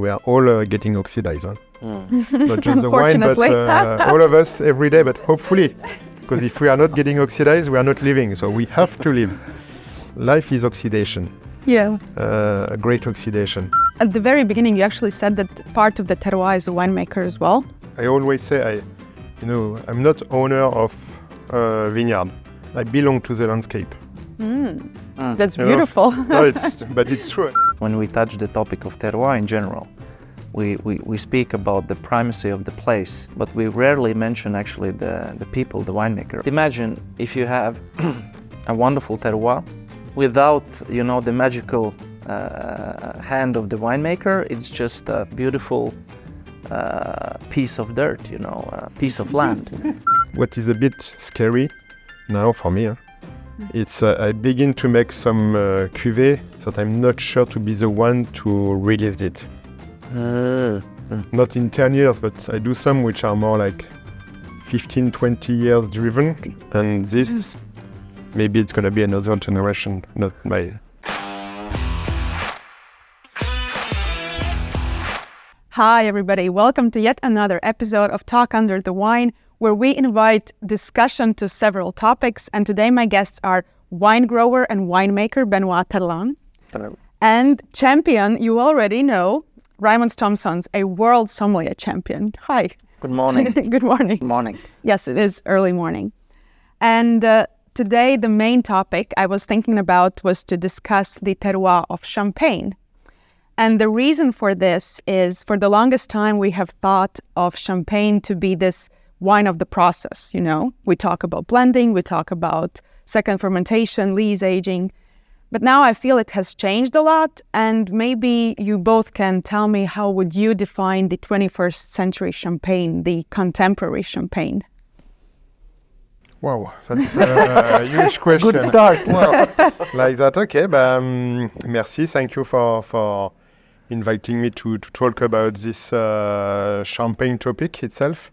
We are all getting oxidized. Huh? Not just the wine, but Unfortunately. all of us every day, but hopefully. Because if we are not getting oxidized, we are not living. So we have to live. Life is oxidation. Yeah. A great oxidation. At the very beginning, you actually said that part of the terroir is a winemaker as well. I always say, I'm not owner of a vineyard. I belong to the landscape. That's beautiful. No, but it's true. When we touch the topic of terroir in general, we speak about the primacy of the place, but we rarely mention actually the people, the winemaker. Imagine if you have a wonderful terroir without, the magical hand of the winemaker. It's just a beautiful piece of dirt, a piece of land. What is a bit scary now for me, it's I begin to make some cuvée that I'm not sure to be the one to release it. Not in 10 years, but I do some which are more like 15, 20 years driven. And this, maybe it's going to be another generation, not my... Hi, everybody. Welcome to yet another episode of Talk Under the Wine, where we invite discussion to several topics. And today my guests are wine grower and winemaker Benoît Tarlant. Hello. And champion, you already know, Raimonds Tomsons, a world sommelier champion. Hi. Good morning. Good morning. Good morning. Yes, it is early morning. And today the main topic I was thinking about was to discuss the terroir of Champagne. And the reason for this is, for the longest time, we have thought of Champagne to be this wine of the process, We talk about blending, we talk about second fermentation, lees aging. But now I feel it has changed a lot, and maybe you both can tell me how would you define the 21st century Champagne, the contemporary Champagne? Wow, that's a huge question. Good start. Well, Like that, okay. Merci, thank you for inviting me to talk about this Champagne topic itself.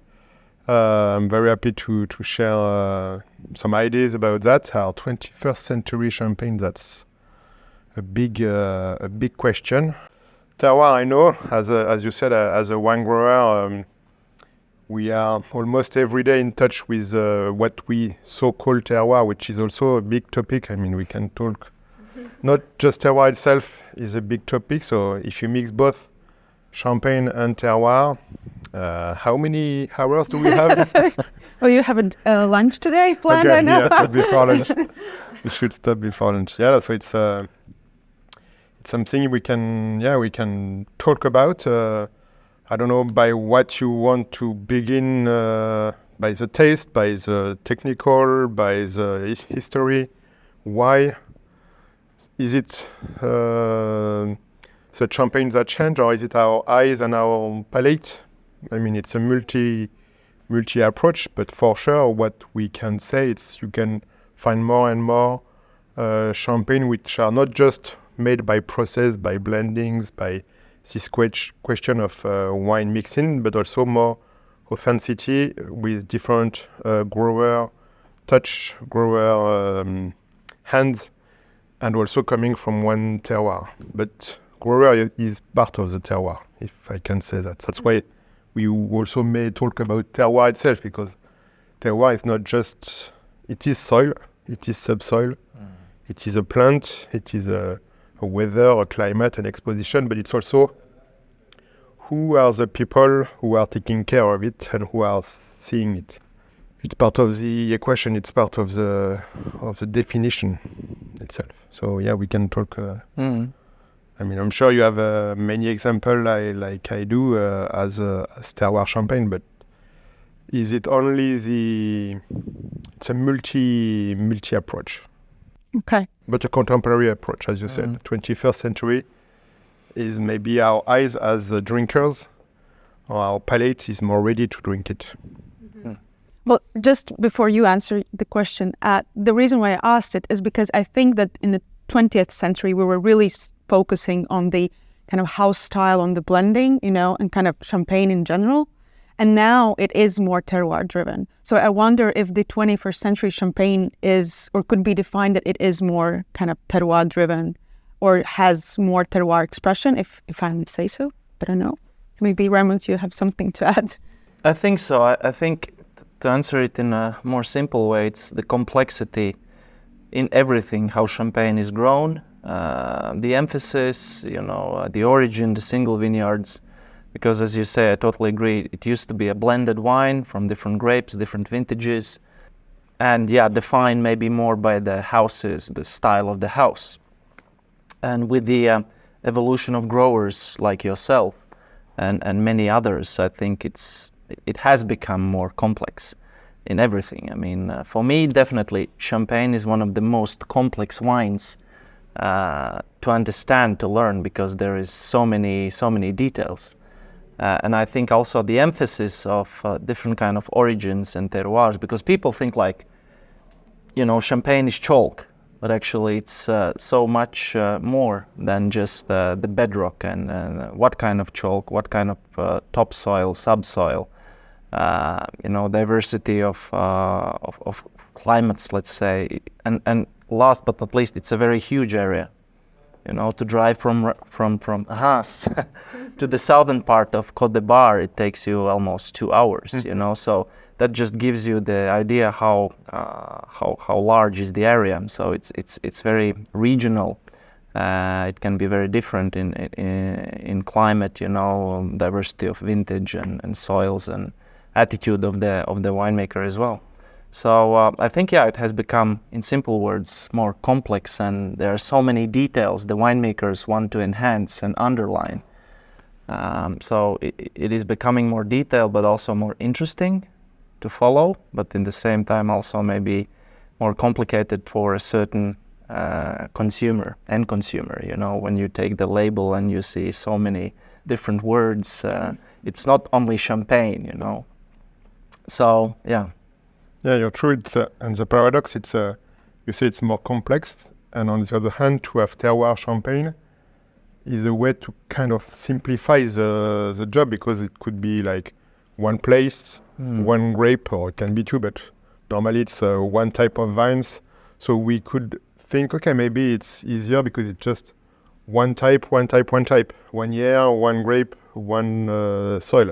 I'm very happy to share some ideas about that. Our 21st century Champagne, that's a big question. Terroir, I know, as you said, as a wine grower, we are almost every day in touch with what we so-called terroir, which is also a big topic. I mean, we can talk, not just terroir itself is a big topic. So if you mix both Champagne and terroir, how many hours do we have? Well, you have a lunch today planned, Okay, I know. yeah, stop before lunch. We should stop before lunch. Yeah, so it's something we can talk about. I don't know by what you want to begin, by the taste, by the technical, by the history. Why is it the Champagne that change, or is it our eyes and our palate? I mean, it's a multi approach, but for sure, what we can say is you can find more and more Champagne which are not just made by process, by blendings, by this question of wine mixing, but also more authenticity with different grower touch, grower hands, and also coming from one terroir. But grower is part of the terroir, if I can say that. That's why we also may talk about terroir itself, because terroir is not just, it is soil, it is subsoil, it is a plant, it is a weather, a climate, an exposition, but it's also who are the people who are taking care of it and who are seeing it. It's part of the equation, it's part of the definition itself. So yeah, we can talk. I mean, I'm sure you have many examples like I do as terroir Champagne, but is it only it's a multi approach. Okay. But a contemporary approach, as you said. 21st century is maybe our eyes as drinkers, or our palate is more ready to drink it. Well, just before you answer the question, the reason why I asked it is because I think that in the 20th century, we were really focusing on the kind of house style, on the blending, and kind of Champagne in general. And now it is more terroir driven. So I wonder if the 21st century Champagne is, or could be defined that it is more kind of terroir driven, or has more terroir expression, if I may say so. I don't know. Maybe Raimonds, you have something to add. I think so. I think to answer it in a more simple way, it's the complexity in everything, how champagne is grown, the emphasis, the origin, the single vineyards. Because as you say, I totally agree, it used to be a blended wine from different grapes, different vintages. And defined maybe more by the houses, the style of the house. And with the evolution of growers like yourself and many others, I think it has become more complex in everything. I mean, for me, definitely, champagne is one of the most complex wines to understand, to learn, because there is so many details. And I think also the emphasis of different kind of origins and terroirs, because people think like, champagne is chalk, but actually it's so much more than just the bedrock and what kind of chalk, what kind of topsoil, subsoil, diversity of climates, let's say, and last but not least, it's a very huge area. To drive from Reims to the southern part of Côte d'Ivoire, it takes you almost 2 hours. So that just gives you the idea how large is the area. So it's very regional. It can be very different in climate, diversity of vintage and soils and attitude of the winemaker as well. So I think, it has become, in simple words, more complex, and there are so many details the winemakers want to enhance and underline. So it is becoming more detailed, but also more interesting to follow, but in the same time also maybe more complicated for a certain consumer, when you take the label and you see so many different words. It's not only champagne, So, yeah. Yeah, you're true. And the paradox, you say it's more complex, and on the other hand, to have terroir champagne is a way to kind of simplify the job, because it could be like one place, one grape, or it can be two, but normally it's one type of vines. So we could think, okay, maybe it's easier because it's just one type, 1 year, one grape, one soil.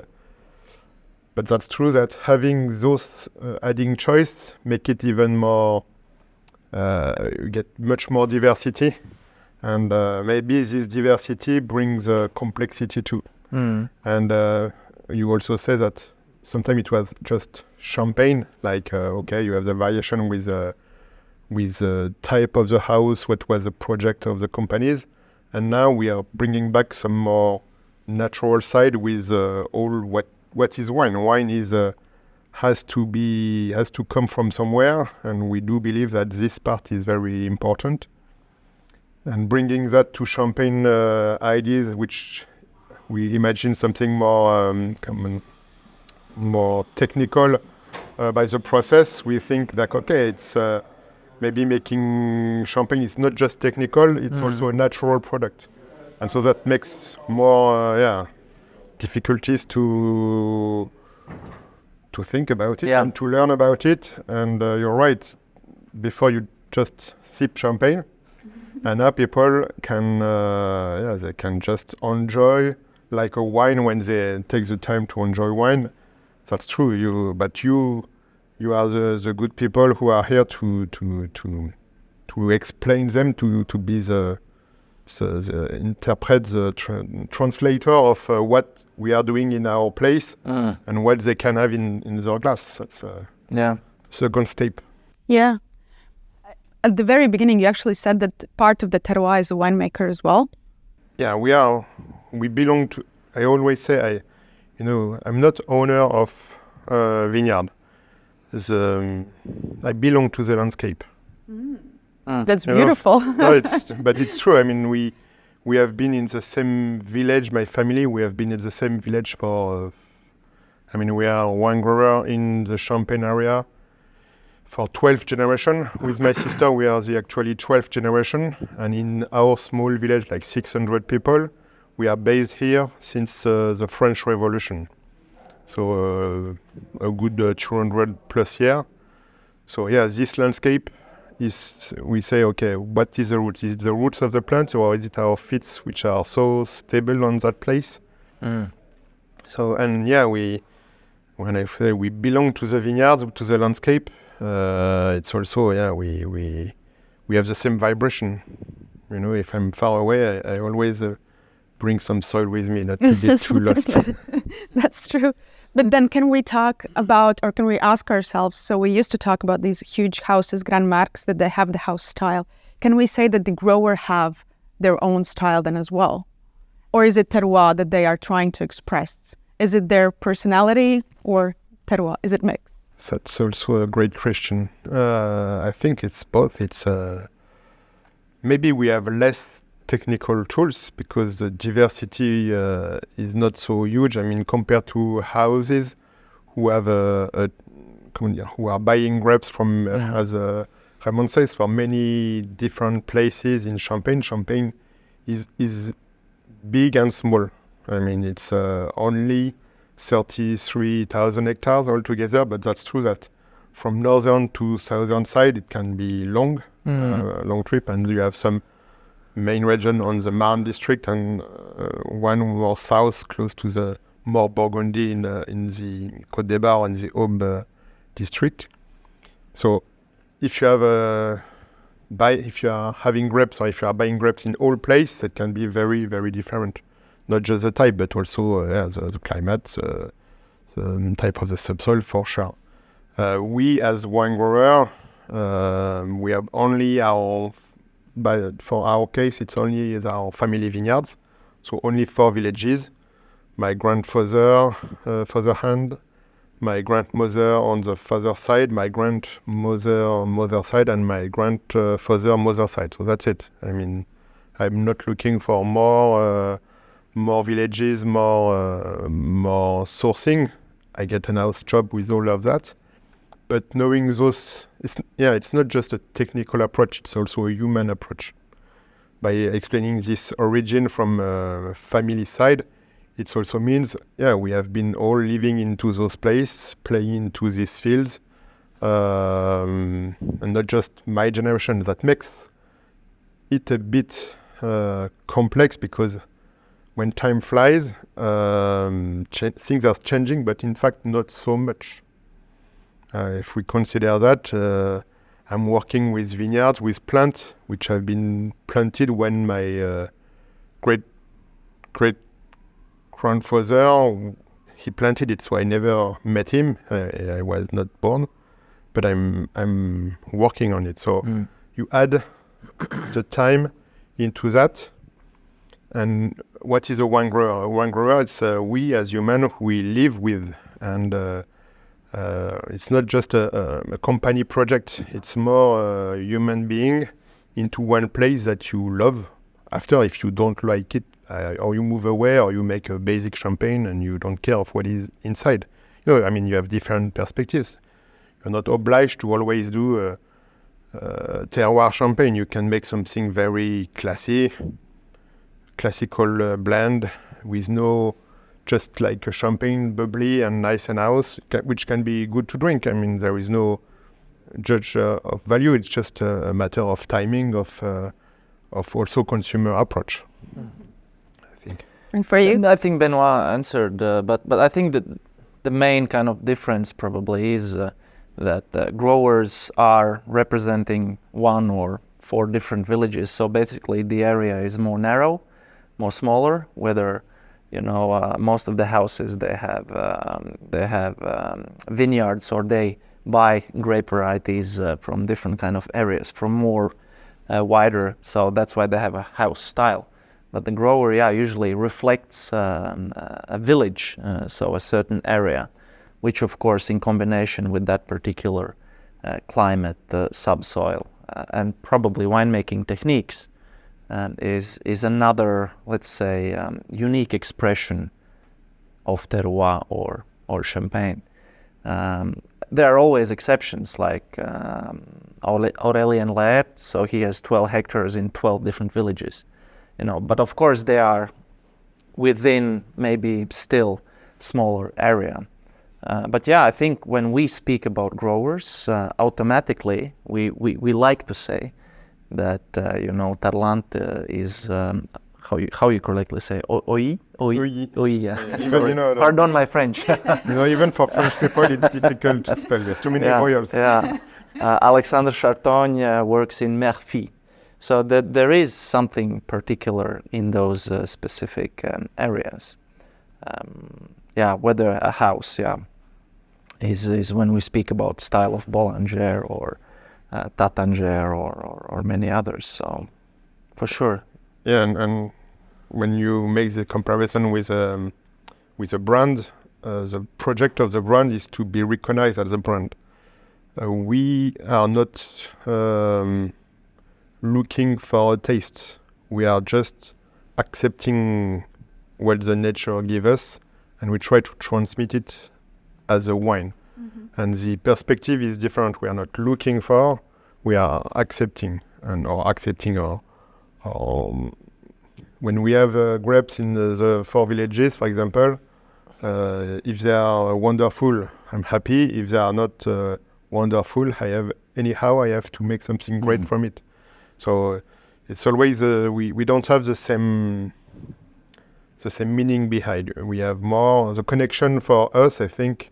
But that's true that having those adding choice make it even more, you get much more diversity. And maybe this diversity brings complexity too. And you also say that sometimes it was just champagne, like, you have the variation with the type of the house, what was the project of the companies. And now we are bringing back some more natural side with all what is wine. Wine has to come from somewhere, and we do believe that this part is very important. And bringing that to champagne ideas, which we imagine something more more technical by the process, we think that it's maybe making champagne is not just technical; it's also a natural product, and so that makes more difficulties to think about it and to learn about it. And you're right, before you just sip champagne, and now people can they can just enjoy like a wine when they take the time to enjoy wine. That's true. You are the good people who are here to explain them, to be the interpret, the translator of what we are doing in our place and what they can have in their glass. That's second step. Yeah. At the very beginning, you actually said that part of the terroir is a winemaker as well. Yeah, we belong to. I always say, I'm not owner of a vineyard. I belong to the landscape. That's beautiful. No, but it's true. I mean, we have been in the same village. My family, we have been in the same village for. We are wine grower in the Champagne area for 12th generation. With my sister, we are the actually 12th generation. And in our small village, like 600 people, we are based here since the French Revolution. So a good 200 plus year. So this landscape is, we say, what is the root? Is it the roots of the plant, or is it our feet which are so stable on that place? So, and yeah, when I say we belong to the vineyards, to the landscape, it's also, yeah, we have the same vibration. You know, if I'm far away, I always bring some soil with me, not to get too lost. That's true. But then can we talk about, or can we ask ourselves, so we used to talk about these huge houses, Grand Marques, that they have the house style. Can we say that the grower have their own style then as well? Or is it terroir that they are trying to express? Is it their personality or terroir? Is it mixed? That's also a great question. I think it's both. It's maybe we have less technical tools because the diversity is not so huge. I mean, compared to houses who have who are buying grapes from, as Raymond says, for many different places in Champagne. Champagne is big and small. I mean, it's only 33,000 hectares altogether, but that's true that from northern to southern side, it can be long trip, and you have some main region on the Marne district and one more south, close to the more Burgundy in the Côte des Bar and the Aube district. So, if you have if you are having grapes or if you are buying grapes in all places, it can be very, very different. Not just the type, but also the climate, the type of the subsoil, for sure. We, as wine grower, we have only for our case, it's only our family vineyards, so only 4 villages. My grandfather, father hand, my grandmother on the father side, my grandmother mother side, and my grandfather mother side. So that's it. I mean, I'm not looking for more villages, more sourcing. I get an house job with all of that. But knowing those, it's not just a technical approach, it's also a human approach. By explaining this origin from family side, it also means, we have been all living into those places, playing into these fields, and not just my generation. That makes it a bit complex because when time flies, things are changing, but in fact not so much. If we consider that, I'm working with vineyards, with plants, which have been planted when my great grandfather, he planted it, so I never met him. I was not born, but I'm working on it. So you add the time into that. And what is a wine grower? A wine grower, it's we as humans, we live with, and it's not just a company project. It's more a human being into one place that you love. After, if you don't like it, or you move away, or you make a basic champagne and you don't care of what is inside. You know, I mean, you have different perspectives. You're not obliged to always do terroir champagne. You can make something very classical blend with no, just like a champagne, bubbly and nice and house, which can be good to drink. I mean, there is no judge of value. It's just a matter of timing, of also consumer approach. I think. And for you? And I think Benoît answered, but I think that the main kind of difference probably is that growers are representing 1 or 4 different villages. So basically, the area is more narrow, more smaller. Whether most of the houses they have vineyards, or they buy grape varieties from different kind of areas, from more wider. So that's why they have a house style. But the grower, usually reflects a village, so a certain area, which of course in combination with that particular climate, subsoil, and probably winemaking techniques, is another, let's say, unique expression of terroir or champagne. There are always exceptions, like Aurélien Lair, so he has 12 hectares in 12 different villages. But of course they are within maybe still smaller area. But I think when we speak about growers, automatically we like to say that Tarlant is how you correctly say OI? OI, yeah. Even, Sorry. Pardon my French. Even for French people, it's difficult to spell. There's too many vowels. Yeah. Alexandre Chartogne works in Merphy. So that there is something particular in those specific areas. Whether a house, is when we speak about style of Boulanger or Tattanger or many others. So, for sure. Yeah, and when you make the comparison with a brand, the project of the brand is to be recognized as a brand. We are not looking for a taste. We are just accepting what the nature gives us, and we try to transmit it as a wine. Mm-hmm. And the perspective is different. We are not looking for, we are accepting, when we have grapes in the 4 villages, for example, if they are wonderful, I'm happy. If they are not wonderful, I have to make something great from it. So it's always we don't have the same meaning behind. We have more the connection for us. I think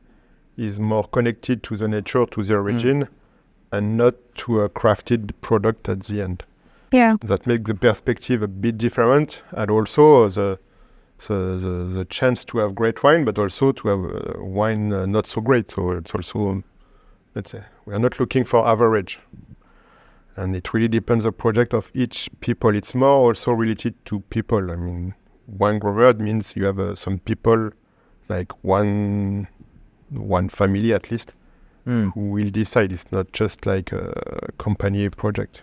is more connected to the nature, to the origin, and not to a crafted product at the end. Yeah, that makes the perspective a bit different, and also the chance to have great wine, but also to have wine not so great. So it's also, let's say, we are not looking for average. And it really depends on the project of each people. It's more also related to people. I mean, wine grower means you have some people, like one family at least, who will decide. It's not just like a company project.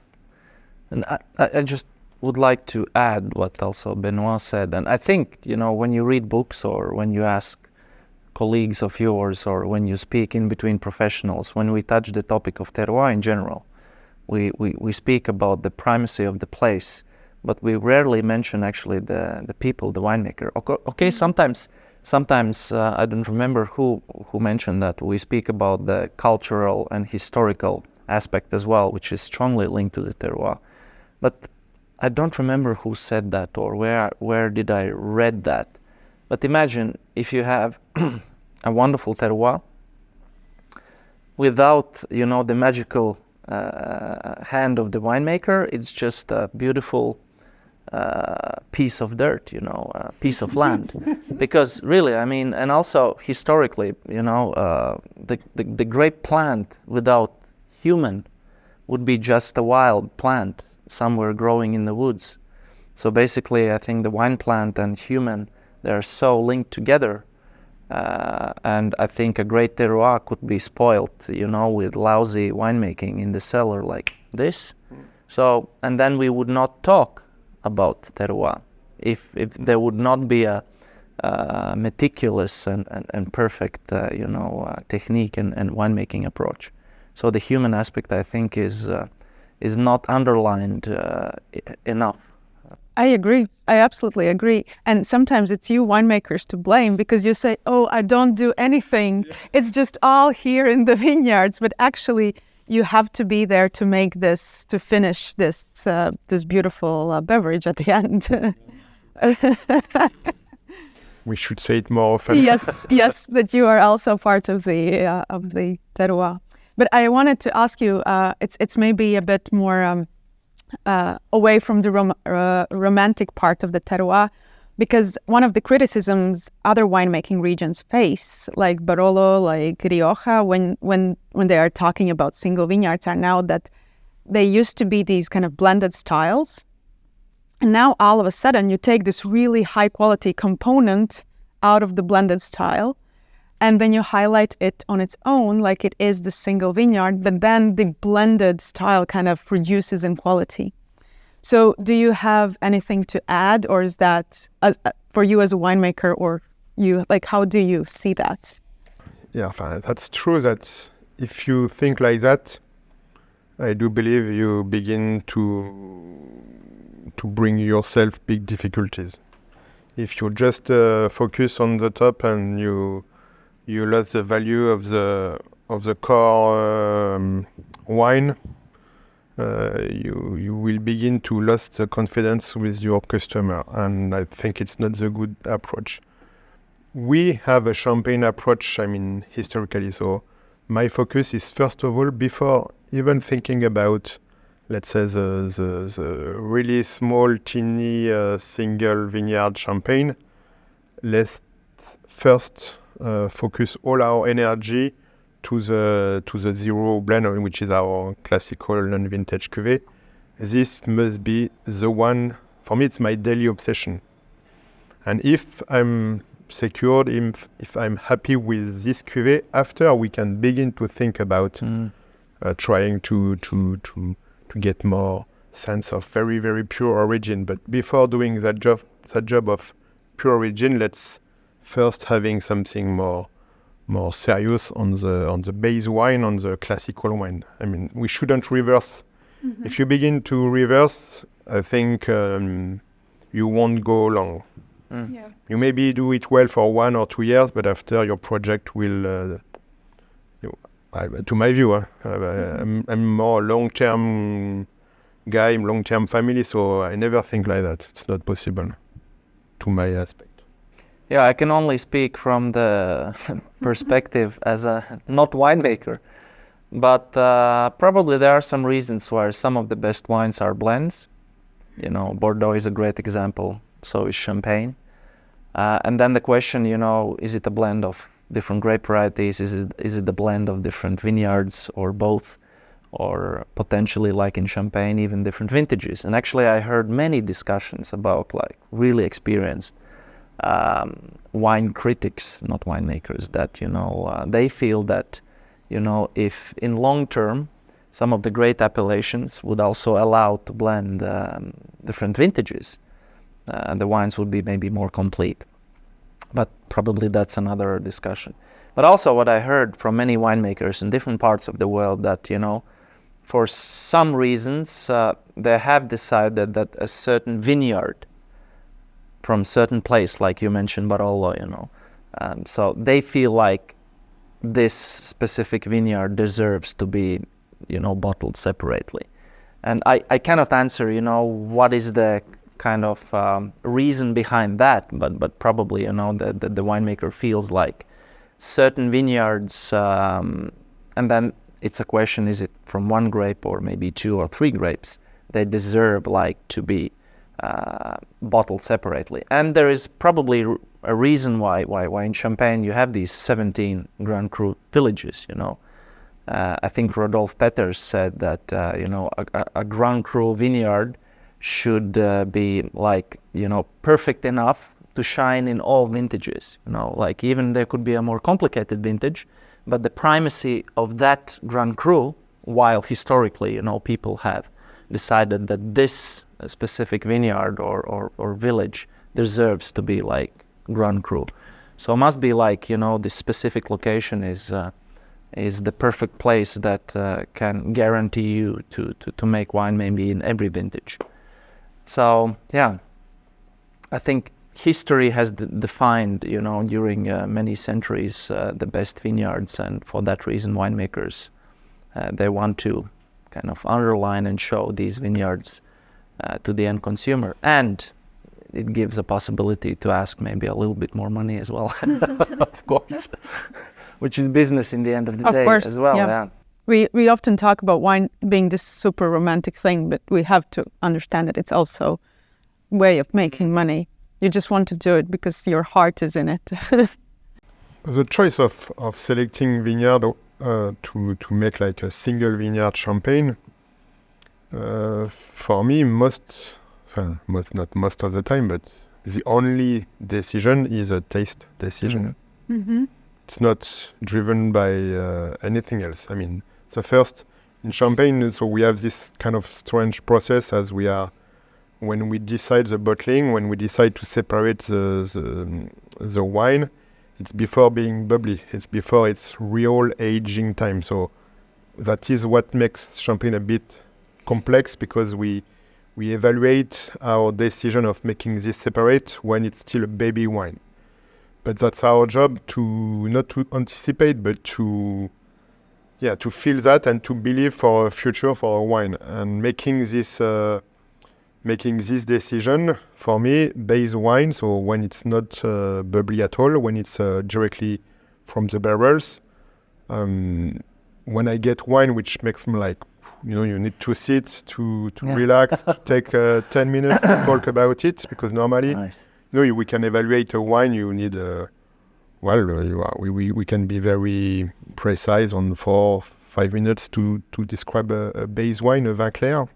And I just would like to add what also Benoît said. And I think, when you read books or when you ask colleagues of yours or when you speak in between professionals, when we touch the topic of terroir in general, we speak about the primacy of the place, but we rarely mention actually the people, the winemaker. Okay, sometimes I don't remember who mentioned that. We speak about the cultural and historical aspect as well, which is strongly linked to the terroir. But I don't remember who said that or where did I read that. But imagine if you have a wonderful terroir without, the magical hand of the winemaker. It's just a beautiful piece of dirt, a piece of land. Because really, I mean, and also historically, the grape plant without human would be just a wild plant somewhere growing in the woods. So basically, I think the wine plant and human, they're so linked together. And I think a great terroir could be spoiled, with lousy winemaking in the cellar like this. So, and then we would not talk about terroir if there would not be a meticulous and perfect, technique and winemaking approach. So the human aspect, I think, is not underlined enough. I agree. I absolutely agree. And sometimes it's you winemakers to blame because you say, oh, I don't do anything. Yeah. It's just all here in the vineyards. But actually, you have to be there to make this, to finish this beautiful beverage at the end. We should say it more often. Yes, that you are also part of the terroir. But I wanted to ask you, it's maybe a bit more away from the romantic part of the terroir, because one of the criticisms other winemaking regions face, like Barolo, like Rioja, when they are talking about single vineyards, are now that they used to be these kind of blended styles. And now all of a sudden you take this really high quality component out of the blended style, and then you highlight it on its own like it is the single vineyard, but then the blended style kind of reduces in quality. So do you have anything to add, or is that for you as a winemaker, or you, like, how do you see that? Yeah, that's true that if you think like that, I do believe you begin to bring yourself big difficulties. If you just focus on the top and you lose the value of the core wine, you will begin to lose the confidence with your customer, and I think it's not the good approach. We have a champagne approach, historically, so my focus is, first of all, before even thinking about, let's say, the really small, teeny, single vineyard champagne, let's first focus all our energy to the zero blend, which is our classical non-vintage cuvée. This must be the one, for me, it's my daily obsession. And if I'm secured, if I'm happy with this cuvée, after we can begin to think about trying to get more sense of very, very pure origin. But before doing that job of pure origin, let's first having something more serious on the base wine, on the classical wine. We shouldn't reverse. Mm-hmm. If you begin to reverse, I think you won't go long. Mm. Yeah. You maybe do it well for 1 or 2 years, but after your project will, to my view, I'm more long-term guy, long-term family, so I never think like that. It's not possible, to my aspect. Yeah, I can only speak from the perspective as a not winemaker, but probably there are some reasons why some of the best wines are blends. Bordeaux is a great example, so is Champagne. And then the question, is it a blend of different grape varieties? Is it a blend of different vineyards or both? Or potentially, like in Champagne, even different vintages? And actually, I heard many discussions about really experienced wine critics, not winemakers, that, they feel that, if in long term, some of the great appellations would also allow to blend different vintages, the wines would be maybe more complete. But probably that's another discussion. But also what I heard from many winemakers in different parts of the world that, for some reasons, they have decided that a certain vineyard from certain place, like you mentioned, Barolo, so they feel like this specific vineyard deserves to be, bottled separately. And I cannot answer, what is the kind of reason behind that, but probably, the winemaker feels like certain vineyards, and then it's a question, is it from one grape or maybe 2 or 3 grapes, they deserve to be bottled separately. And there is probably a reason why in Champagne you have these 17 Grand Cru villages, I think Rodolphe Peters said that, a Grand Cru vineyard should be perfect enough to shine in all vintages. Even there could be a more complicated vintage, but the primacy of that Grand Cru, while historically, people have decided that this specific vineyard or village deserves to be Grand Cru. So it must be this specific location is the perfect place that can guarantee you to make wine maybe in every vintage. So, yeah, I think history has defined, during many centuries, the best vineyards, and for that reason, winemakers, they want to kind of underline and show these vineyards to the end consumer. And it gives a possibility to ask maybe a little bit more money as well, of course, which is business in the end of the day as well. Yeah. We often talk about wine being this super romantic thing, but we have to understand that it's also a way of making money. You just want to do it because your heart is in it. The choice of selecting vineyard to make a single vineyard champagne, for me, not most of the time, but the only decision is a taste decision. Mm-hmm. It's not driven by anything else. The first, in Champagne, so we have this kind of strange process as we are, when we decide the bottling, when we decide to separate the wine, it's before being bubbly. It's before its real aging time. So that is what makes Champagne a bit complex, because we evaluate our decision of making this separate when it's still a baby wine. But that's our job, to not to anticipate, but to to feel that and to believe for a future for a wine. And making this decision for me, base wine, so when it's not bubbly at all, when it's directly from the barrels, when I get wine which makes me like, you need to sit, to relax, to take 10 minutes to talk about it, because normally, we can evaluate a wine, you need, we can be very precise on 4-5 minutes to describe a base wine, a vin clair.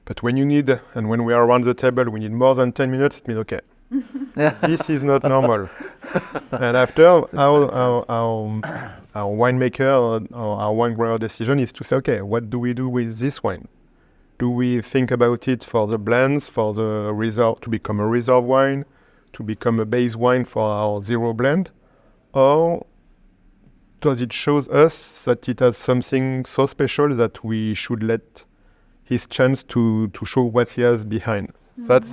But when when we are around the table, we need more than 10 minutes, it means, okay, this is not normal. And after, our winemaker or our wine grower decision is to say, okay, what do we do with this wine? Do we think about it for the blends, for the reserve, to become a reserve wine, to become a base wine for our zero blend? Or does it show us that it has something so special that we should let his chance to show what he has behind? That's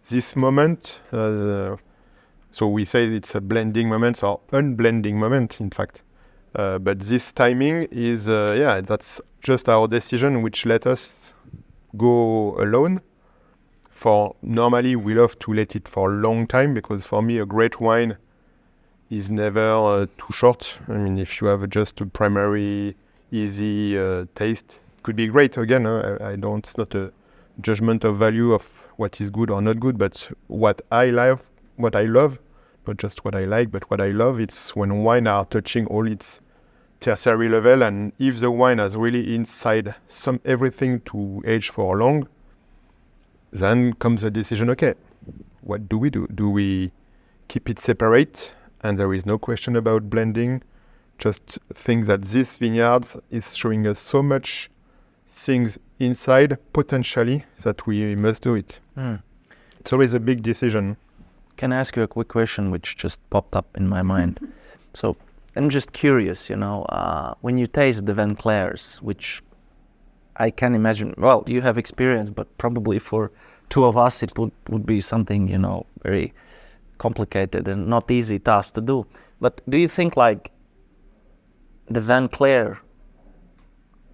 this moment. So we say it's a blending moment or unblending moment, in fact. But this timing is, that's just our decision, which let us go alone. For normally, we love to let it for a long time, because for me, a great wine is never too short. I mean, if you have just a primary, easy taste, it could be great. Again, it's not a judgment of value of what is good or not good, but what I love, not just what I like, but what I love, it's when wine are touching all its tertiary level, and if the wine has really inside everything to age for long, then comes the decision, okay, what do we do? Do we keep it separate? And there is no question about blending. Just think that this vineyard is showing us so much things inside, potentially, that we must do it. It's always a big decision. Can I ask you a quick question which just popped up in my mind? So I'm just curious, when you taste the vin clairs, which I can imagine, well, you have experience, but probably for two of us it would be something, very complicated and not easy task to do. But do you think like the vin clair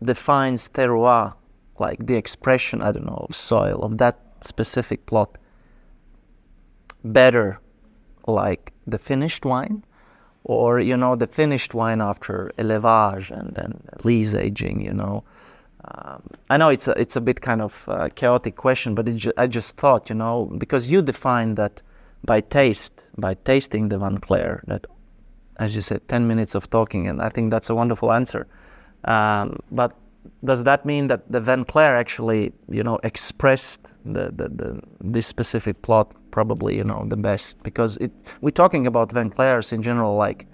defines terroir, like the expression, I don't know, of soil, of that specific plot, better like the finished wine? Or, the finished wine after élevage and lees aging, I know it's a bit kind of chaotic question, but I just thought, because you define that by tasting the vin clair, that, as you said, 10 minutes of talking, and I think that's a wonderful answer. But does that mean that the vin clair actually, expressed this specific plot probably, the best? Because we're talking about vin clairs in general, like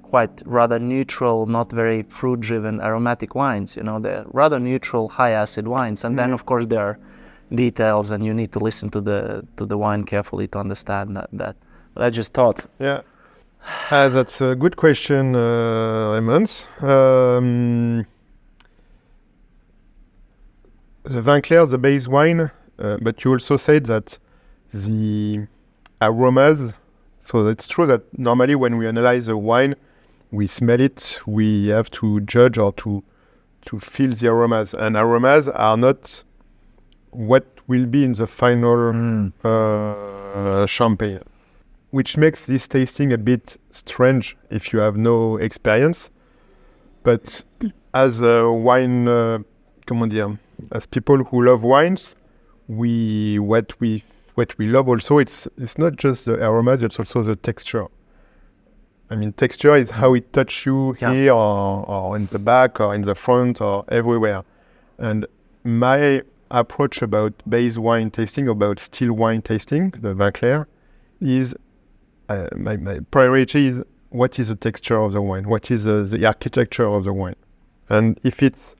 quite rather neutral, not very fruit-driven aromatic wines. They're rather neutral, high-acid wines, and then of course there are details, and you need to listen to the wine carefully to understand that. But I just thought. Yeah, that's a good question, Raimonds. The vin clair, the base wine, but you also said that the aromas. So it's true that normally when we analyze a wine, we smell it, we have to judge or to feel the aromas. And aromas are not what will be in the final champagne, which makes this tasting a bit strange if you have no experience. But as a wine, as people who love wines, what we love also, it's not just the aromas, it's also the texture. I mean, texture is how it touches you here or in the back or in the front or everywhere. And my approach about base wine tasting, about still wine tasting, the vin clair, is my priority is what is the texture of the wine, what is the architecture of the wine. And if it's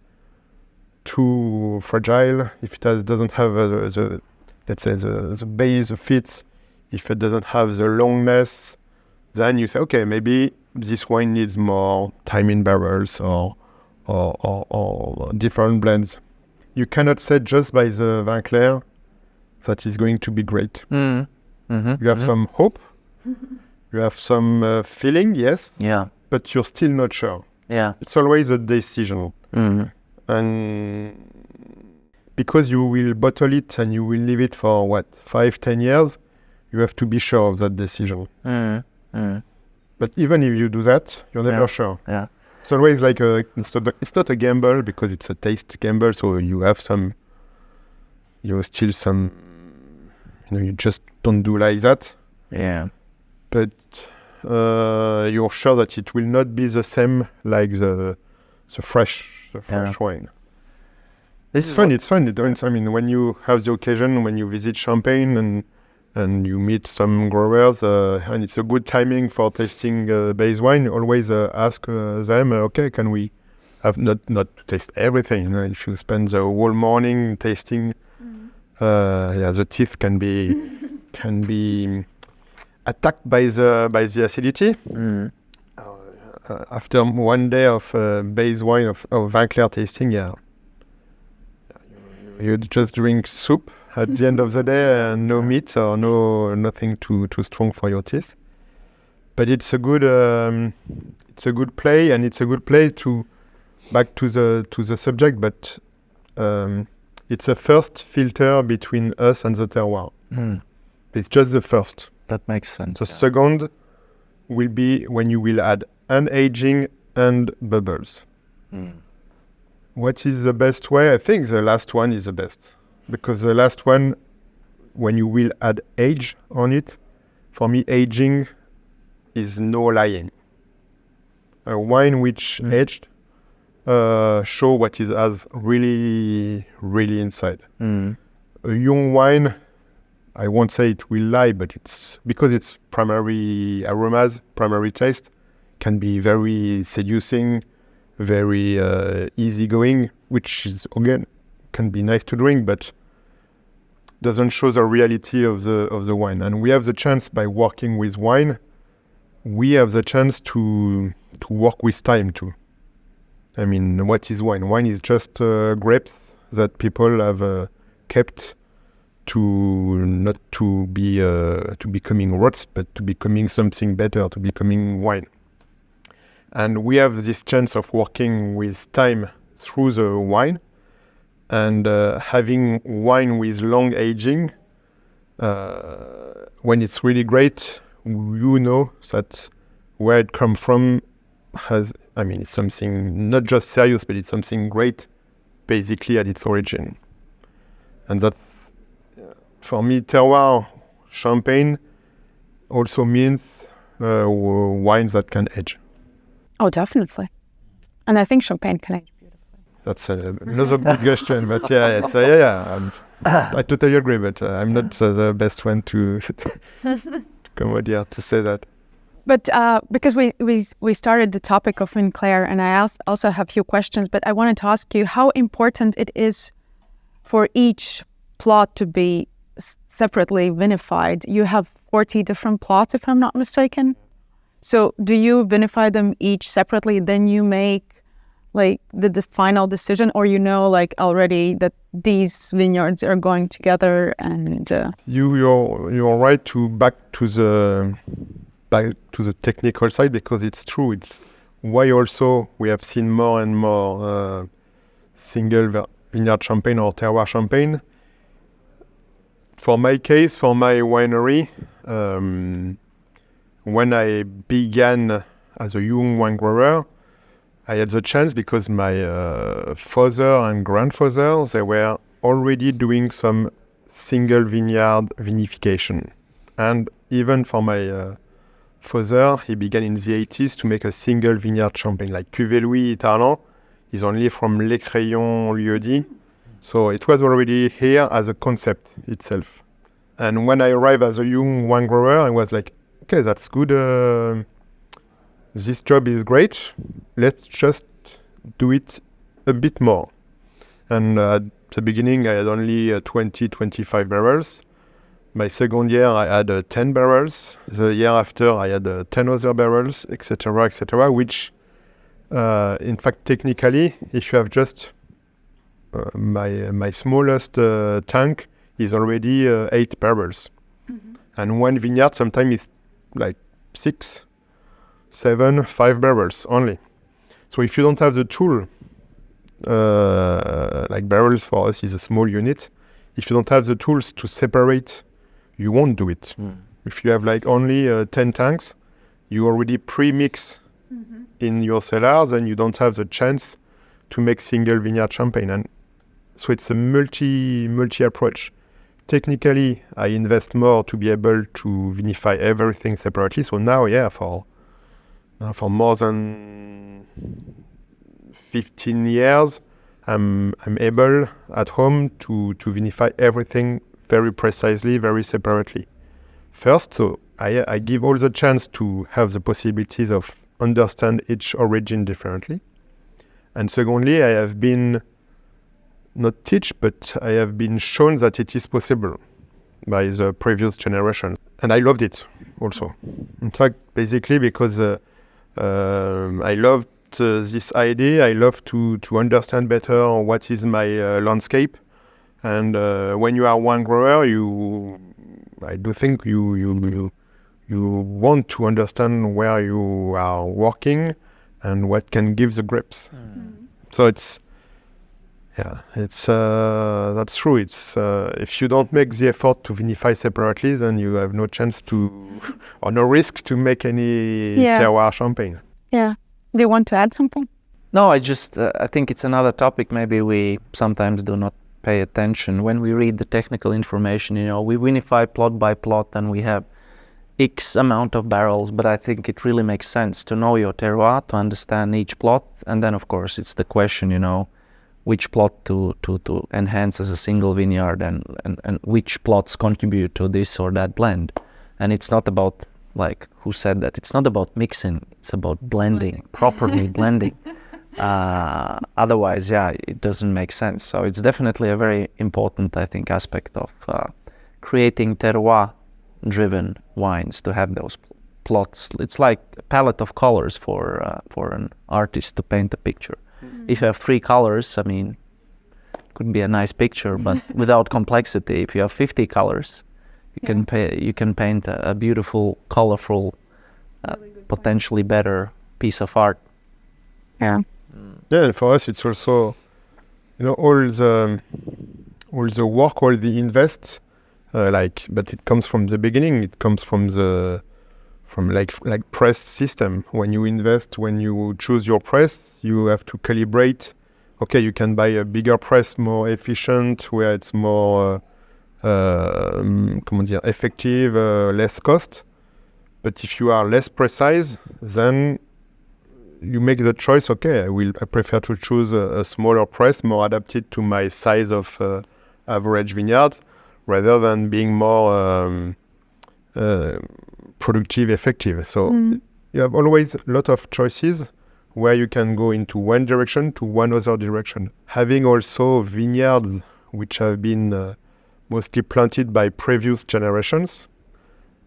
too fragile, if it doesn't have the base fits, if it doesn't have the longness, then you say, okay, maybe this wine needs more time in barrels or different blends. You cannot say just by the vin clair that is going to be great. You have some hope, you have some feeling, yes, but you're still not sure. Yeah. It's always a decision. Mm. And because you will bottle it and you will leave it for 5-10 years, you have to be sure of that decision. Mm. Mm. But even if you do that, you're never Yeah. sure. Yeah. It's always like it's not a gamble because it's a taste gamble. So you have some, you just don't do like that. Yeah. But you're sure that it will not be the same like the fresh wine. This It's is fun. It's fun. I mean, when you have the occasion, when you visit Champagne and you meet some growers, and it's a good timing for tasting base wine. Always ask them, okay, can we have not to taste everything? You know, if you spend the whole morning tasting, the teeth can be attacked by the acidity. Mm. After one day of base wine of vin clair tasting, you just drink soup at the end of the day, and no meat or nothing too strong for your teeth. But it's a good play, and it's a good play to back to the subject. But it's a first filter between us and the terroir. Mm. It's just the first. That makes sense. The second will be when you will add an aging and bubbles. Mm. What is the best way? I think the last one is the best. Because the last one, when you will add age on it, for me, aging is no lying. A wine which aged show what it has really, really inside. Mm. A young wine, I won't say it will lie, but it's because it's primary aromas, primary taste, can be very seducing, very easygoing, which is again can be nice to drink, but doesn't show the reality of the wine. And we have the chance, by working with wine, we have the chance to work with time too. I mean, what is wine? Wine is just grapes that people have kept to not to be to becoming rots, but to becoming something better, to becoming wine. And we have this chance of working with time through the wine, and having wine with long aging. When it's really great, you know that where it comes from it's something not just serious, but it's something great, basically at its origin. And that's, for me, terroir champagne also means wines that can age. Oh, definitely. And I think champagne can age beautifully. That's another good question, but I totally agree, but I'm not the best one to come out here to say that. But because we started the topic of Vin Clair, and I also have a few questions, but I wanted to ask you how important it is for each plot to be separately vinified. You have 40 different plots, if I'm not mistaken. So do you vinify them each separately, then you make like the final decision, or already that these vineyards are going together? And you're right to back to the technical side, because it's true. It's why also we have seen more and more single vineyard champagne or terroir champagne. For my case, for my winery, when I began as a young wine grower, I had the chance, because my father and grandfather, they were already doing some single vineyard vinification. And even for my father, he began in the 80s to make a single vineyard champagne, like Cuvée Louis Tarlant is only from Les Crayons Lieu-dit. So it was already here as a concept itself. And when I arrived as a young wine grower, I was like, okay, that's good. This job is great. Let's just do it a bit more. And at the beginning, I had only 20-25 barrels. My second year, I had 10 barrels. The year after, I had 10 other barrels, etc., which, in fact, technically, if you have just my smallest tank is already 8 barrels. Mm-hmm. And one vineyard sometimes is like 6, 7, 5 barrels only. So if you don't have the tool, like barrels for us is a small unit. If you don't have the tools to separate, you won't do it. If you have like only 10 tanks, you already pre-mix in your cellars and you don't have the chance to make single vineyard champagne. And so it's a multi approach. Technically, I invest more to be able to vinify everything separately. So now, for more than 15 years, I'm able at home to vinify everything very precisely, very separately. First, so I give all the chance to have the possibilities of understand each origin differently. And secondly, I have been not teach, but I have been shown that it is possible by the previous generation. And I loved it also. In fact, basically because I loved this idea. I love to understand better what is my landscape. And when you are one grower, I do think you want to understand where you are working and what can give the grapes. So that's true. It's if you don't make the effort to vinify separately, then you have no chance or no risk to make any terroir champagne. Yeah. Do you want to add something? No, I think it's another topic maybe we sometimes do not pay attention. When we read the technical information, we vinify plot by plot and we have X amount of barrels, but I think it really makes sense to know your terroir, to understand each plot. And then, of course, it's the question, which plot to enhance as a single vineyard and which plots contribute to this or that blend. And it's not about, like, who said that? It's not about mixing, it's about blending, properly blending. Otherwise, it doesn't make sense. So it's definitely a very important, I think, aspect of creating terroir-driven wines, to have those plots. It's like a palette of colors for an artist to paint a picture. If you have 3 colors, I mean, it could be a nice picture, but without complexity. If you have 50 colors, you can paint a beautiful, colorful, potentially better piece of art. Yeah. Yeah, and for us, it's also, all the work, all the invest, but it comes from the beginning. It comes from like press system. When you invest, when you choose your press, you have to calibrate. Okay, you can buy a bigger press, more efficient, where it's more effective, less cost. But if you are less precise, then you make the choice. Okay, I prefer to choose a smaller press, more adapted to my size of average vineyards, rather than being more productive, effective. So you have always a lot of choices where you can go into one direction to one other direction. Having also vineyards which have been mostly planted by previous generations,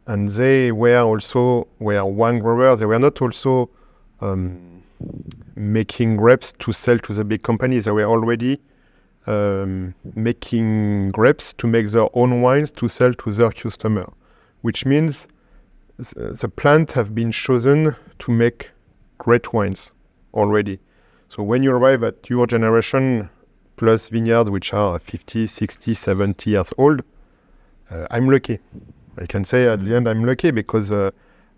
and they were one growers. They were not also making grapes to sell to the big companies. They were already making grapes to make their own wines to sell to their customer, which means the plant have been chosen to make great wines already. So when you arrive at your generation plus vineyards which are 50, 60, 70 years old, I'm lucky. I can say at the end I'm lucky because I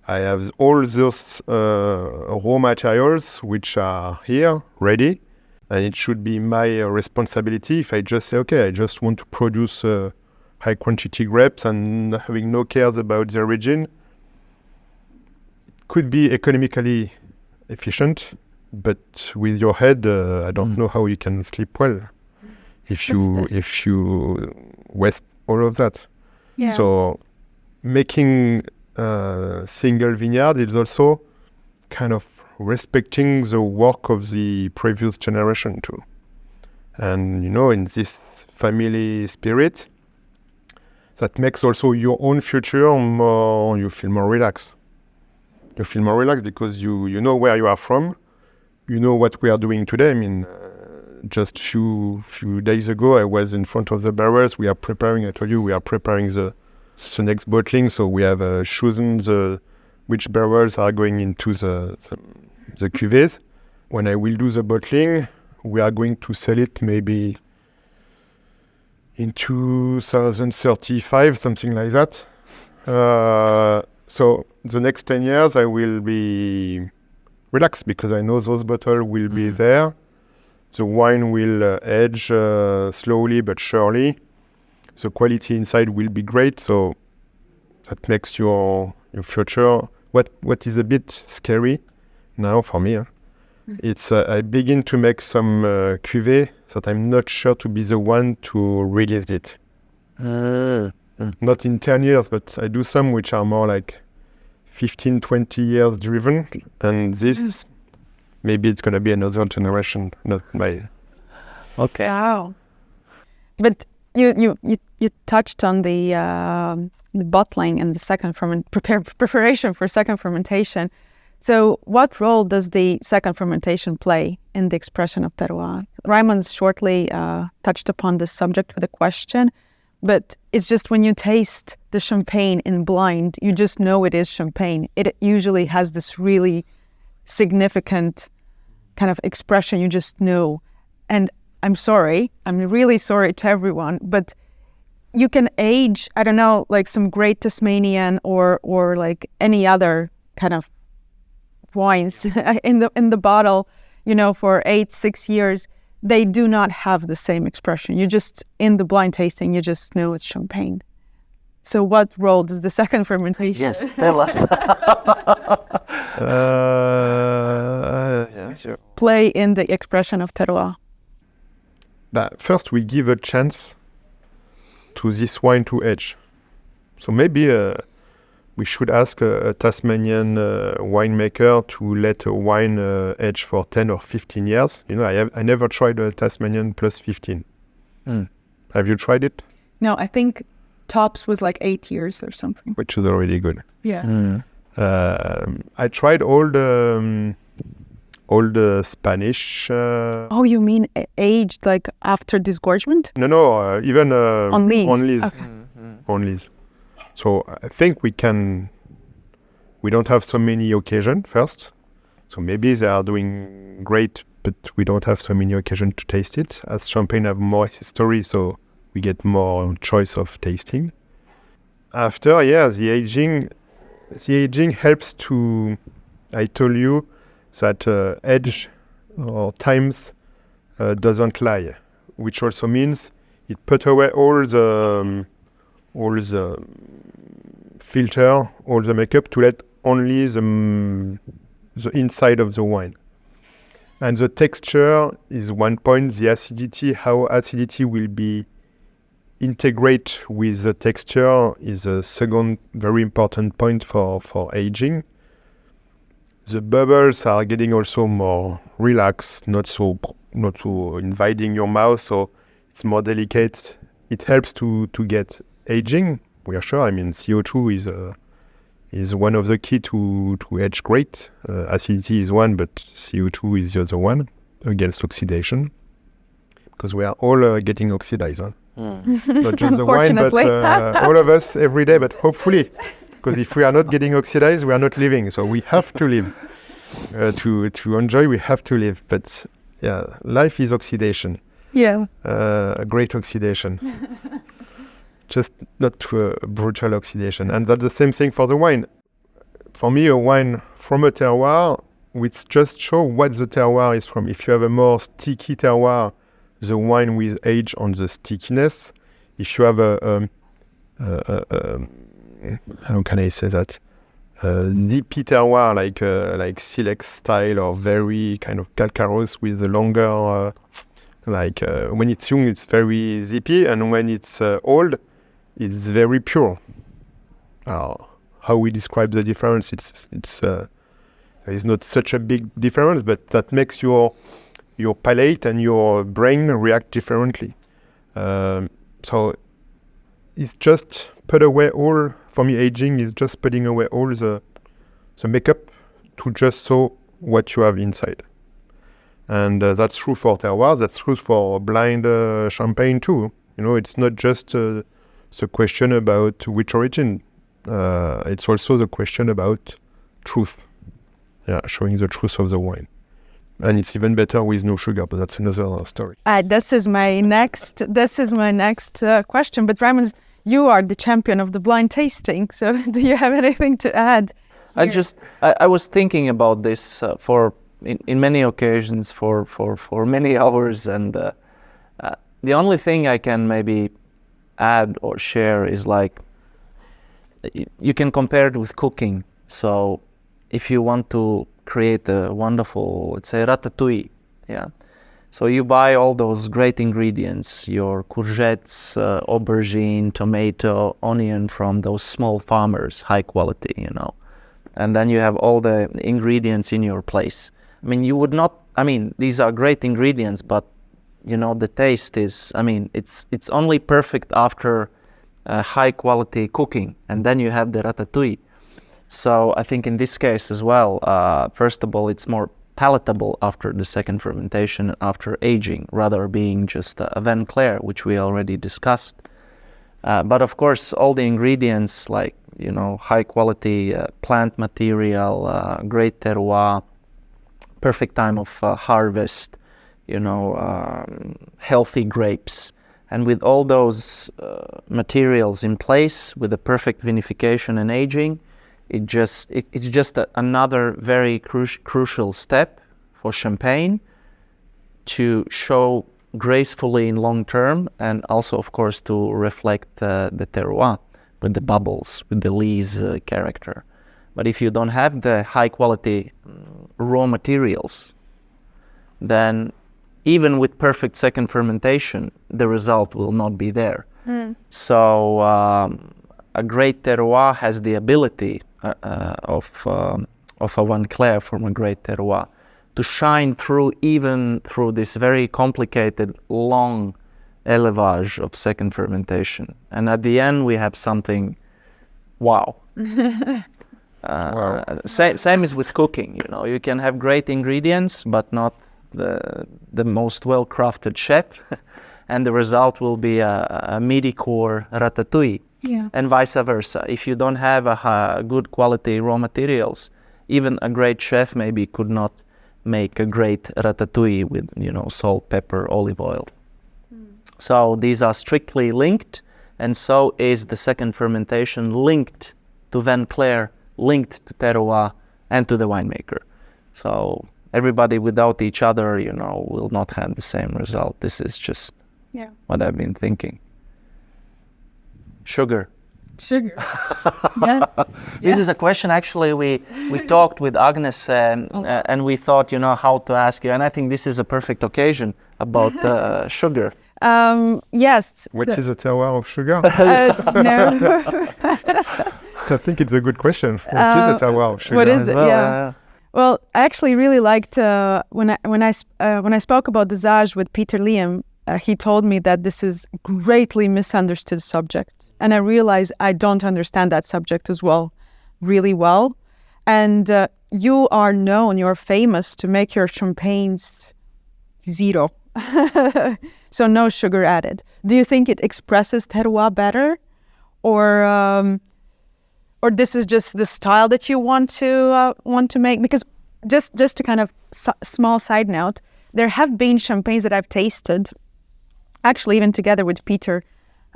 have all those raw materials which are here, ready, and it should be my responsibility if I just say, okay, I just want to produce high quantity grapes and having no cares about the origin. It could be economically efficient, but with your head, I don't know how you can sleep well if you waste all of that. Yeah. So making single vineyard is also kind of respecting the work of the previous generation too. And in this family spirit, that makes also your own future you feel more relaxed. You feel more relaxed because you know where you are from, you know what we are doing today. I mean, just few days ago, I was in front of the barrels. I told you, we are preparing the next bottling. So we have chosen which barrels are going into the cuvées. when I will do the bottling, we are going to sell it maybe in 2035, something like that. So the next 10 years, I will be relaxed because I know those bottles will be there. The wine will age slowly but surely. The quality inside will be great, so that makes your future. What is a bit scary now for me, it's I begin to make some cuvée that I'm not sure to be the one to release it. Not in 10 years, but I do some which are more like 15, 20 years driven, and this maybe it's going to be another generation, not my. Okay. Wow. But you touched on the bottling and the second preparation for second fermentation. So what role does the second fermentation play in the expression of terroir? Raimonds shortly touched upon this subject with a question, but it's just when you taste the champagne in blind, you just know it is champagne. It usually has this really significant kind of expression, you just know. And I'm really sorry to everyone, but you can age, I don't know, like some great Tasmanian or like any other kind of wines in the bottle, for 6 years. They do not have the same expression. You just, in the blind tasting, you just know it's champagne. So what role does the second fermentation Yes, tell us. play in the expression of terroir? But first, we give a chance to this wine to age. So maybe we should ask a Tasmanian winemaker to let a wine age for 10 or 15 years. I never tried a Tasmanian plus 15. Have you tried it? No, I think tops was like 8 years or something. Which is already good. Yeah. I tried all the Spanish. Oh, you mean aged like after disgorgement? No, even on lees. On lees. Okay. On lees. So I think we don't have so many occasions first. So maybe they are doing great, but we don't have so many occasions to taste it. As champagne have more history, so we get more choice of tasting. After, the aging helps to, I told you that age or times doesn't lie, which also means it put away all the filter, all the makeup, to let only the inside of the wine. And the texture is one point. The acidity, how acidity will be integrate with the texture, is a second very important point for aging. The bubbles are getting also more relaxed, not so inviting your mouth, so it's more delicate. It helps to get aging. We are sure. I mean, CO2 is one of the key to age great. Acidity is one, but CO2 is the other one against oxidation, because we are all getting oxidized. Not just the wine, but all of us every day. But hopefully, because if we are not getting oxidized, we are not living. So we have to live. To enjoy, we have to live. But life is oxidation. Yeah. A great oxidation. Just not to a brutal oxidation. And that's the same thing for the wine. For me, a wine from a terroir, which just show what the terroir is from. If you have a more sticky terroir, the wine will age on the stickiness. If you have how can I say that? Nippy terroir, like silex style, or very kind of calcareous with a longer, when it's young, it's very zippy, and when it's old, it's very pure. How we describe the difference, it's there is not such a big difference, but that makes your palate and your brain react differently. So it's just put away all. For me, aging is just putting away all the makeup to just show what you have inside. And that's true for terroir. That's true for blind champagne too. It's not just the question about which origin. It's also the question about truth. Showing the truth of the wine. And it's even better with no sugar, but that's another story. This is my next question. But Raimonds, you are the champion of the blind tasting. So do you have anything to add? I was thinking about this in many occasions for many hours, and the only thing I can maybe add or share is like you can compare it with cooking. So if you want to create a wonderful, let's say, ratatouille, so you buy all those great ingredients, your courgettes, aubergine, tomato, onion from those small farmers, high quality, and then you have all the ingredients in your place. I mean, you would not, these are great ingredients, but the taste is, it's only perfect after high quality cooking, and then you have the ratatouille. So I think in this case as well, first of all, it's more palatable after the second fermentation, after aging, rather being just a vin Clair, which we already discussed. But of course, all the ingredients like, high quality plant material, great terroir, perfect time of harvest, healthy grapes. And with all those materials in place, with the perfect vinification and aging, it's just another very crucial step for champagne to show gracefully in long term, and also, of course, to reflect the terroir with the bubbles, with the lees character. But if you don't have the high quality raw materials, then even with perfect second fermentation, the result will not be there. So a great terroir has the ability of a vin Clair from a great terroir to shine through, even through this very complicated, long élevage of second fermentation. And at the end, we have something, wow. Same is with cooking. You can have great ingredients, but not the most well-crafted chef, and the result will be a mediocre ratatouille. And vice versa. If you don't have a good quality raw materials, even a great chef maybe could not make a great ratatouille with salt, pepper, olive oil. So these are strictly linked, and so is the second fermentation linked to vin Clair, linked to terroir and to the winemaker. So everybody without each other, will not have the same result. This is just what I've been thinking. Sugar. Yes. This is a question actually we talked with Agnes and we thought, how to ask you. And I think this is a perfect occasion about sugar. Yes. What is a terroir of sugar? No. I think it's a good question. What is a terroir of sugar? What is as it? well, Well, I actually really liked when I spoke about dosage with Peter Liam. He told me that this is greatly misunderstood subject, and I realized I don't understand that subject as well, really well. And you are known, you're famous to make your champagnes zero, so no sugar added. Do you think it expresses terroir better, or this is just the style that you want to make? Because just to kind of small side note, there have been champagnes that I've tasted, actually even together with Peter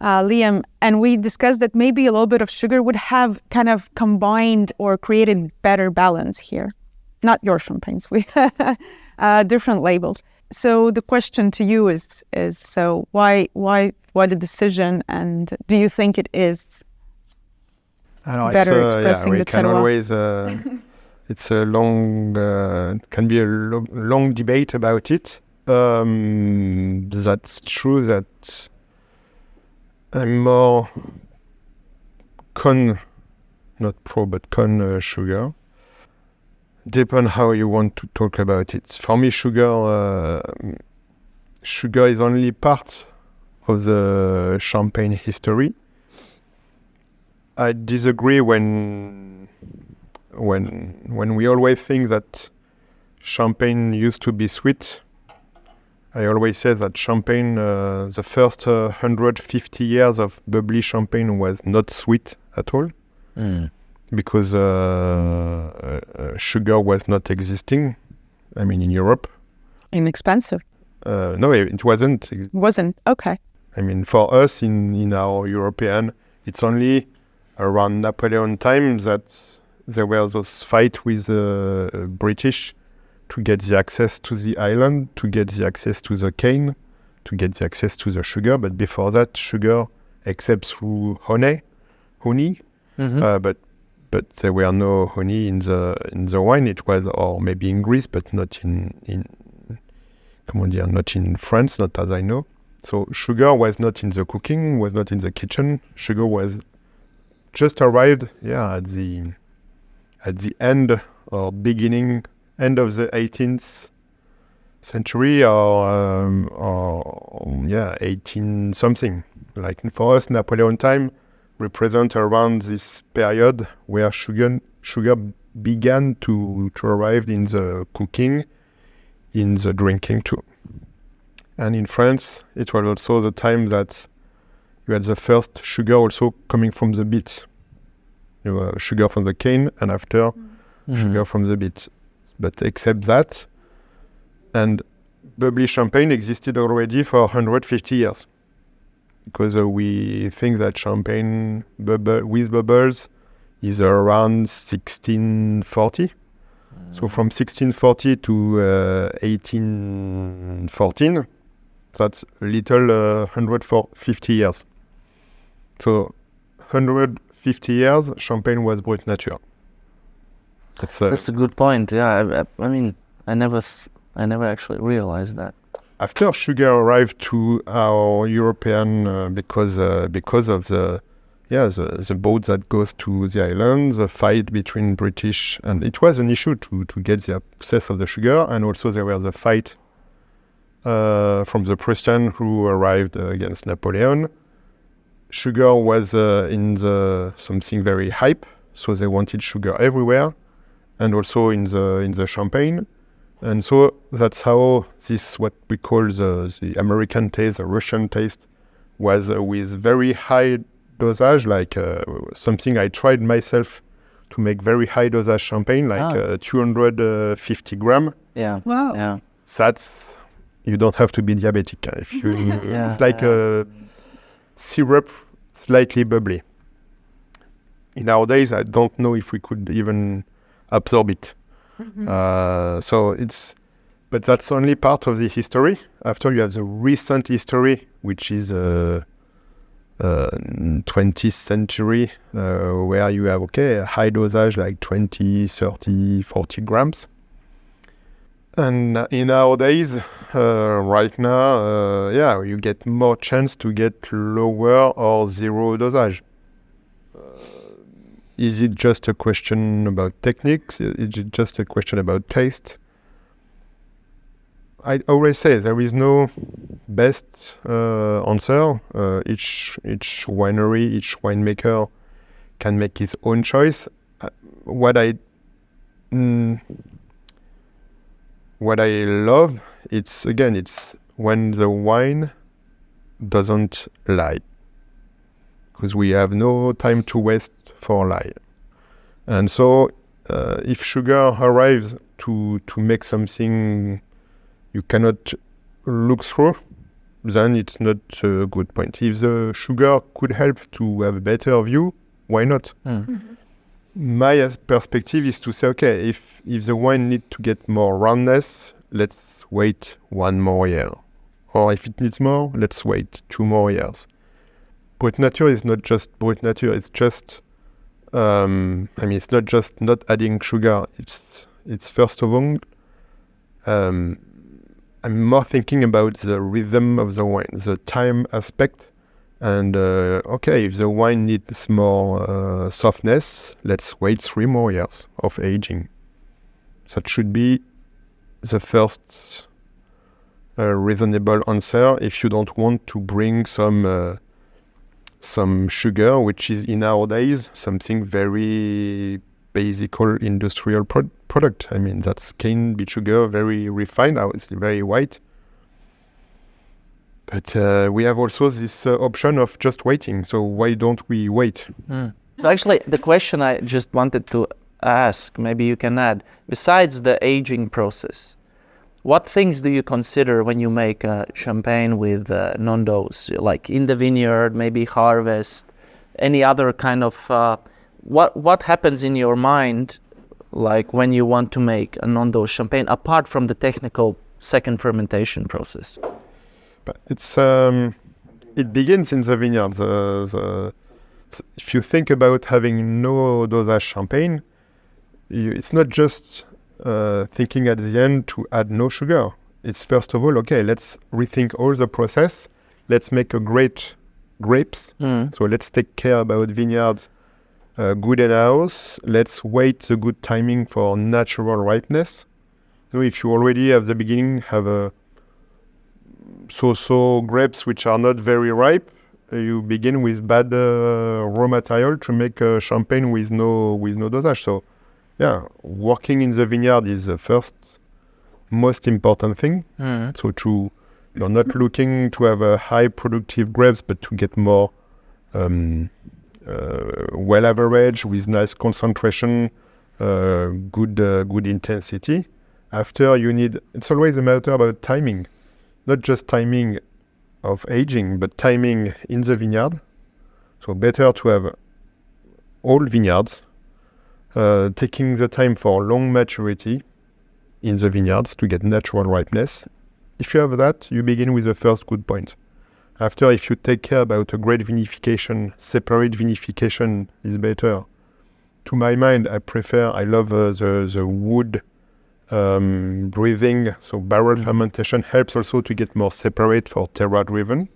Liam, and we discussed that maybe a little bit of sugar would have kind of combined or created better balance here. Not your champagnes, we different labels. So the question to you is so why the decision, and do you think it is better expressing the terroir? Always, it's a long, can be a long debate about it. That's true that I'm more not pro, but con sugar. Depend how you want to talk about it. For me, sugar is only part of the champagne history. I disagree when we always think that champagne used to be sweet. I always say that champagne, the first 150 years of bubbly champagne was not sweet at all, because sugar was not existing. I mean, in Europe. Inexpensive. No, it wasn't. Wasn't? Okay. I mean, for us in our European, it's only around Napoleon time that there were those fights with the British to get the access to the island, to get the access to the cane, to get the access to the sugar. But before that, sugar, except through honey, but there were no honey in the wine. It was, or maybe in Greece, but not not in France, not as I know. So sugar was not in the cooking, was not in the kitchen. Sugar was just arrived, at the end or beginning, end of the 18th century or 18 something. Like for us, Napoleon time represent around this period where sugar began to arrive in the cooking, in the drinking too. And in France, it was also the time that you had the first sugar also coming from the beets. You know, sugar from the cane and after sugar from the beets. But except that, and bubbly champagne existed already for 150 years. Because we think that champagne with bubbles is around 1640. So from 1640 to 1814, that's a little 150 years. So 150 years, champagne was brut nature. That's a good point. Yeah, I mean, I never actually realized that. After sugar arrived to our European, because of the boat that goes to the island, the fight between British, and it was an issue to get the access of the sugar, and also there was a fight from the Prussian who arrived against Napoleon. Sugar was in the something very hype, so they wanted sugar everywhere, and also in the champagne. And so that's how this, what we call the American taste, the Russian taste, was with very high dosage, like something I tried myself to make very high dosage champagne, like 250 gram. Yeah. Wow. Yeah. That's, you don't have to be diabetic. If you, it's like a syrup, slightly bubbly. In our days, I don't know if we could even absorb it. But that's only part of the history. After you have the recent history, which is 20th century, where you have, a high dosage like 20, 30, 40 grams. And in our days, right now, you get more chance to get lower or zero dosage. Is it just a question about techniques? Is it just a question about taste? I always say there is no best answer. Each winery, each winemaker can make his own choice. What I love, it's when the wine doesn't lie, because we have no time to waste for lie. And so if sugar arrives to make something you cannot look through, then it's not a good point. If the sugar could help to have a better view, why not? My perspective is to say, okay, if the wine needs to get more roundness, let's wait 1 more year. Or if it needs more, let's wait 2 more years. Brut nature is not just brut nature, it's just it's not just not adding sugar. It's first of all, I'm more thinking about the rhythm of the wine, the time aspect. And if the wine needs more softness, let's wait 3 more years of aging. That should be the first reasonable answer if you don't want to bring some sugar, which is in nowadays something very basic industrial product. I mean, that's cane beet sugar, very refined, it's very white. But we have also this option of just waiting. So why don't we wait? So actually, the question I just wanted to ask, maybe you can add, besides the aging process, What things do you consider when you make a champagne with non-dose, like in the vineyard, maybe harvest, any other kind of, what happens in your mind, like when you want to make a non-dose champagne, apart from the technical second fermentation process? But it begins in the vineyard. If you think about having no dosage champagne, it's not just thinking at the end to add no sugar. It's first of all, okay, let's rethink all the process. Let's make a great grapes. So let's take care about vineyards good in-house. Let's wait the good timing for natural ripeness. So if you already at the beginning have a so-so grapes which are not very ripe, you begin with bad raw material to make a champagne with no dosage. So yeah, working in the vineyard is the first most important thing. So you're not looking to have a high productive grapes, but to get more well average with nice concentration, good intensity. After it's always a matter about timing, not just timing of aging, but timing in the vineyard. So better to have all vineyards, taking the time for long maturity in the vineyards to get natural ripeness. If you have that, you begin with the first good point. After, if you take care about a great vinification, separate vinification is better. To my mind, I love the wood breathing, so barrel fermentation helps also to get more separate for terroir driven.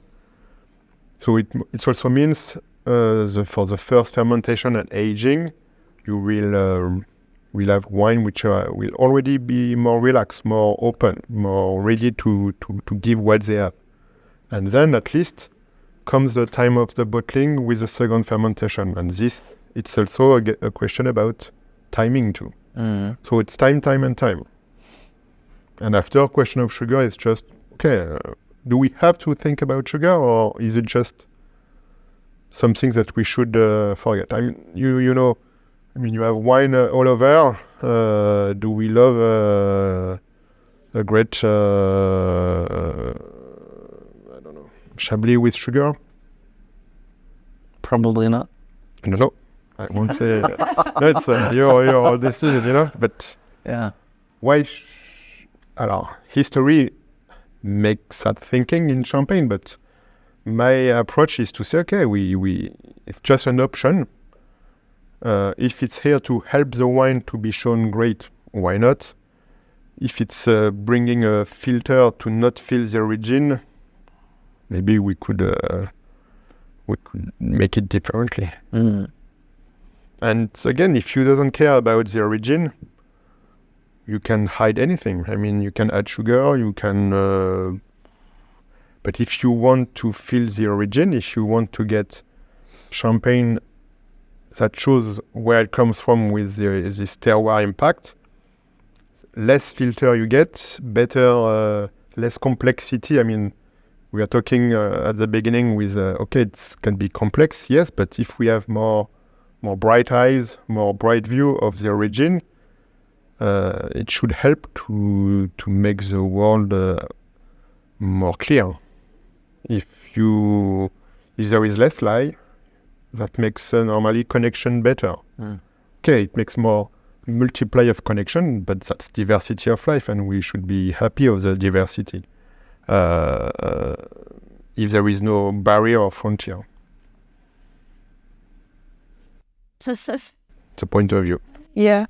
So it also means for the first fermentation and aging, you will have wine which will already be more relaxed, more open, more ready to give what they have. And then at least comes the time of the bottling with the second fermentation. And it's also a question about timing too. So it's time. And after question of sugar is just, okay, do we have to think about sugar, or is it just something that we should forget? I mean, you have wine all over. Do we love a great, Chablis with sugar? Probably not. I don't know. I won't say. That's your decision, But yeah, why? History makes that thinking in champagne, but my approach is to say, okay, it's just an option. If it's here to help the wine to be shown great, why not? If it's bringing a filter to not feel the origin, maybe we could make it differently. And again, if you don't care about the origin, you can hide anything. I mean, you can add sugar, you can... but if you want to feel the origin, if you want to get champagne that shows where it comes from with this terroir impact, less filter you get, better, less complexity. I mean, we are talking at the beginning with, it can be complex, yes, but if we have more bright eyes, more bright view of the origin, it should help to make the world more clear. If there is less lie, that makes normally connection better. Okay, it makes more multiply of connection, but that's diversity of life, and we should be happy of the diversity. If there is no barrier or frontier. It's a point of view. Yeah.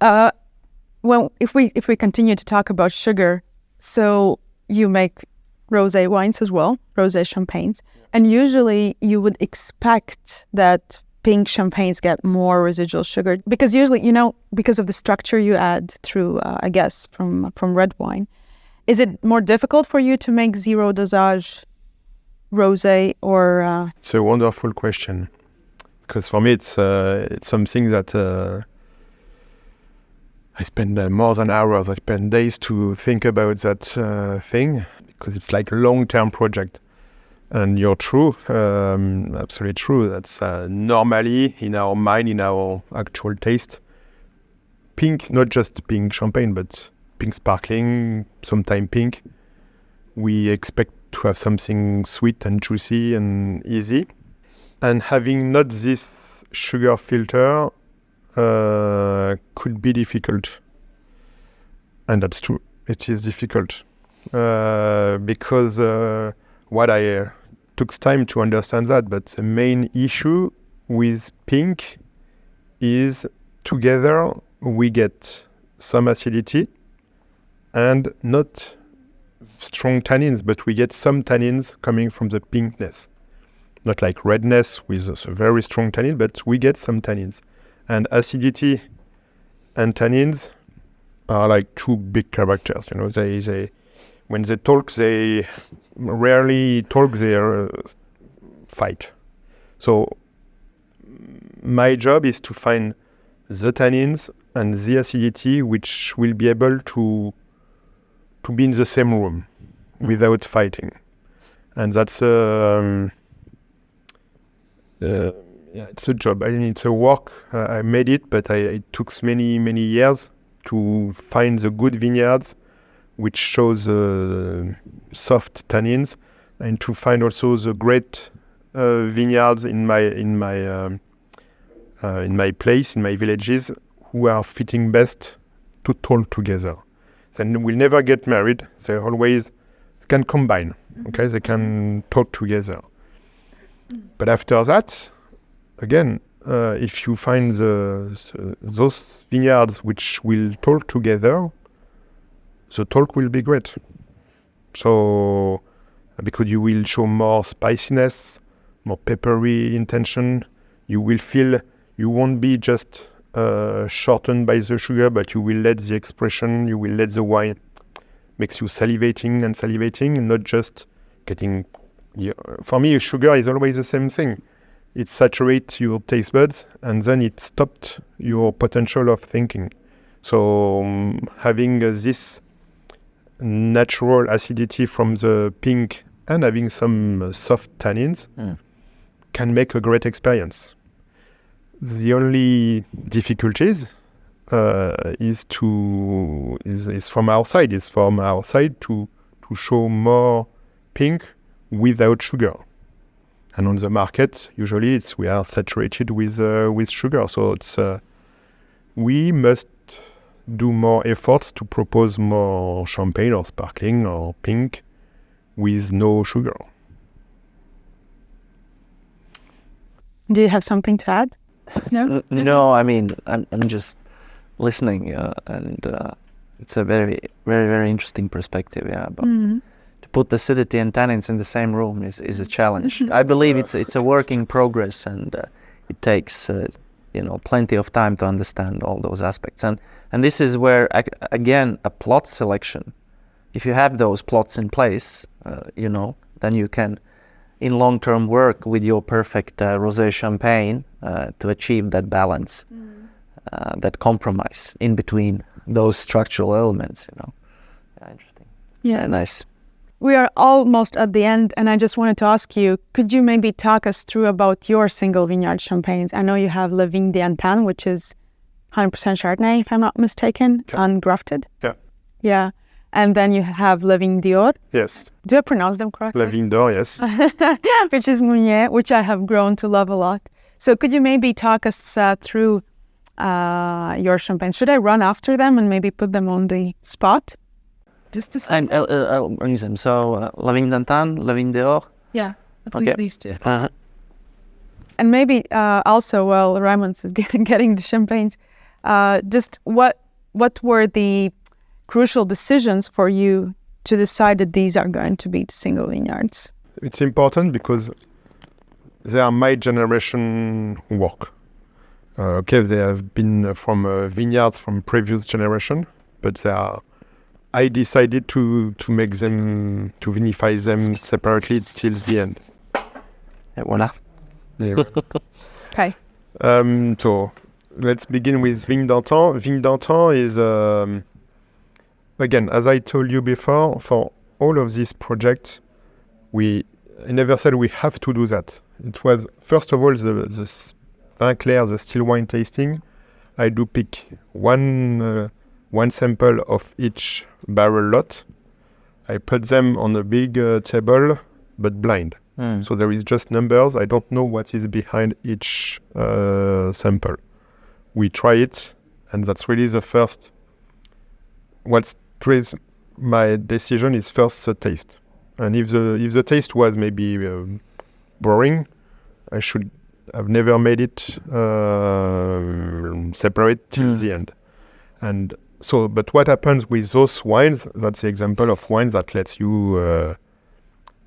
Well, if we continue to talk about sugar, so you make rosé wines as well, rosé champagnes, and usually you would expect that pink champagnes get more residual sugar because usually, because of the structure you add through, I guess, from red wine. Is it more difficult for you to make zero-dosage rosé or? It's a wonderful question, because for me it's something that I spend more than hours. I spend days to think about that thing, because it's like a long-term project. And you're true, absolutely true. That's normally in our mind, in our actual taste, pink, not just pink champagne, but pink sparkling, sometimes pink. We expect to have something sweet and juicy and easy. And having not this sugar filter could be difficult. And that's true. It is difficult. Because what I took time to understand that, but the main issue with pink is together we get some acidity and not strong tannins, but we get some tannins coming from the pinkness. Not like redness with a very strong tannin, but we get some tannins. And acidity and tannins are like two big characters. You know, they when they talk, they rarely talk, they fight. So my job is to find the tannins and the acidity which will be able to be in the same room without fighting. And that's it's a job. I mean, it's a work. I made it, but it took many years to find the good vineyards which shows soft tannins, and to find also the great vineyards in my place, in my villages, who are fitting best to talk together. Then we'll never get married. They always can combine. Okay, they can talk together. But after that, again, if you find those vineyards which will talk together, the talk will be great. So, because you will show more spiciness, more peppery intention, you will feel, you won't be just shortened by the sugar, but you will let the expression, you will let the wine makes you salivating, and not just getting. For me, sugar is always the same thing. It saturates your taste buds, and then it stopped your potential of thinking. So having this natural acidity from the pink and having some soft tannins can make a great experience. The only difficulties is from our side. Is from our side to show more pink without sugar. And on the market, usually we are saturated with sugar. So it's we must do more efforts to propose more champagne or sparkling or pink with no sugar. Do you have something to add? No? No, I mean, I'm just listening, and it's a very, very, very interesting perspective, but to put the acidity and tannins in the same room is a challenge. I believe it's a work in progress, and it takes plenty of time to understand all those aspects. And this is where, again, a plot selection, if you have those plots in place, then you can, in long-term work with your perfect rosé champagne to achieve that balance, that compromise in between those structural elements, Yeah, interesting. Yeah. Nice. We are almost at the end, and I just wanted to ask you, could you maybe talk us through about your single vineyard champagnes? I know you have Le Vigne d'Antan, which is 100% Chardonnay, if I'm not mistaken, ungrafted. Yeah. Yeah. And then you have Le Vigne d'Or. Yes. Do I pronounce them correctly? La Vigne d'Or, yes. Which is Meunier, which I have grown to love a lot. So could you maybe talk us through your champagne? Should I run after them and maybe put them on the spot? Just to see. And I'll bring them. So, La Vigne d'Antan, La Vigne d'Or. Yeah, at Okay. least these two. Uh-huh. And maybe also, while Raimonds is getting the champagnes, just what were the crucial decisions for you to decide that these are going to be the single vineyards? It's important because they are my generation work. They have been from vineyards from previous generation, but I decided to make them, to vinify them separately till the end. Et voilà. Okay. So let's begin with Vigne d'Antan. Vigne d'Antan is, again, as I told you before, for all of these projects, I never said we have to do that. It was, first of all, the vin Clair, the still wine tasting. I do pick one one sample of each barrel lot. I put them on a big table, but blind. So there is just numbers. I don't know what is behind each sample. We try it, and that's really the first. What drives my decision is first the taste. And if the taste was maybe boring, I should have never made it separate till the end. And so, but what happens with those wines? That's the example of wines that lets you.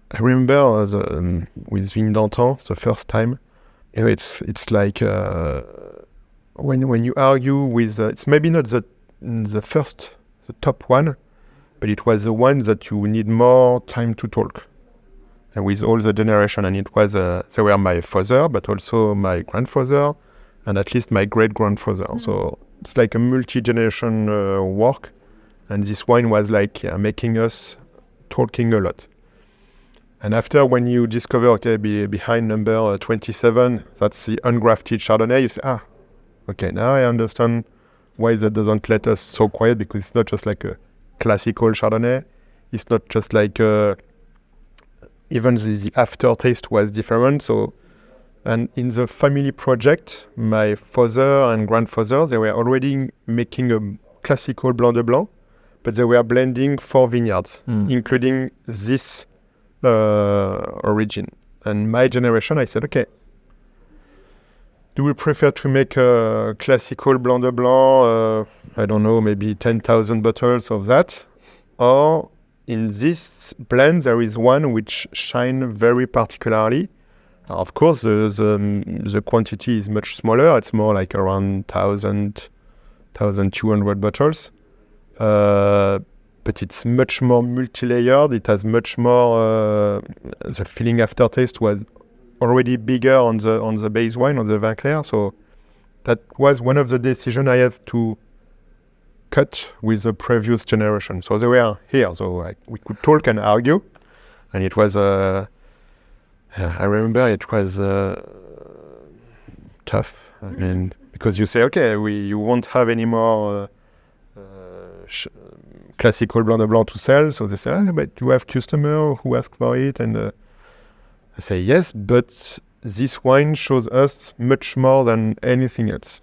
I remember with Vigne d'Antan the first time. It's like when you argue with. It's maybe not the top one, but it was the one that you need more time to talk. And with all the generation, and it was they were my father, but also my grandfather, and at least my great grandfather. So it's like a multi-generation work, and this wine was like making us talking a lot. And after, when you discover, behind number 27, that's the ungrafted Chardonnay, you say, okay, now I understand why that doesn't let us so quiet, because it's not just like a classical Chardonnay. It's not just like, even the aftertaste was different. So, and in the family project, my father and grandfather, they were already making a classical Blanc de Blanc, but they were blending 4 vineyards, including this origin. And my generation, I said, okay, do we prefer to make a classical Blanc de Blanc, I don't know, maybe 10,000 bottles of that? Or in this blend, there is one which shine very particularly. Of course, the quantity is much smaller. It's more like around 1,000, 1,200 bottles. But it's much more multi-layered. It has much more, the feeling aftertaste was already bigger on the base wine, on the vin clair. So that was one of the decisions I have to cut with the previous generation. So they were here, so we could talk and argue, and it was I remember it was tough. I mean, because you say, okay, you won't have any more classical Blanc de Blanc to sell. So they say, but you have customers who ask for it, and I say yes, but this wine shows us much more than anything else.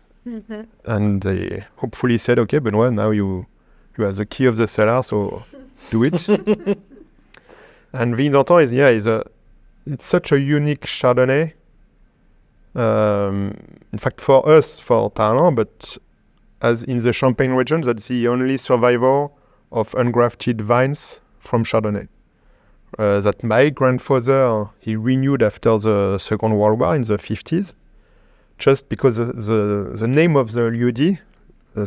And they hopefully said, okay, Benoît, now you have the key of the cellar, so do it. And Vigne d'Antan it's such a unique Chardonnay. In fact, for us, for Tarlant, but as in the Champagne region, that's the only survivor of ungrafted vines from Chardonnay. That my grandfather, he renewed after the Second World War in the 50s, just because the name of the lieu-dit,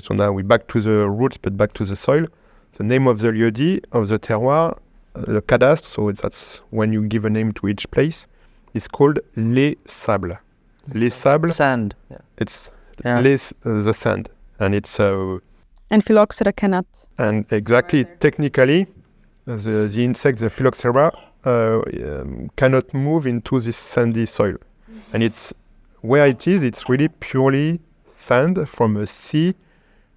so now we're back to the roots, but back to the soil. The name of the lieu-dit, of the terroir, the cadastre, so that's when you give a name to each place, is called les sables. Les sables. Sand. Yeah. It's the sand. And it's... and phylloxera cannot. And exactly, technically, the insect, the phylloxera, cannot move into this sandy soil. And it's where it's really purely sand from a sea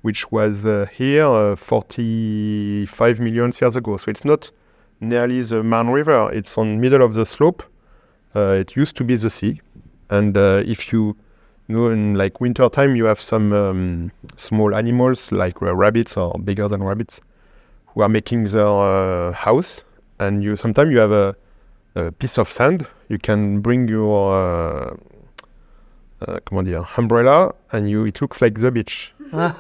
which was here 45 million years ago. So it's not nearly the Marne River. It's on middle of the slope. It used to be the sea. And if you know, in like winter time, you have some small animals like rabbits or bigger than rabbits who are making their house. And sometimes you have a piece of sand. You can bring your umbrella, and it looks like the beach. Well,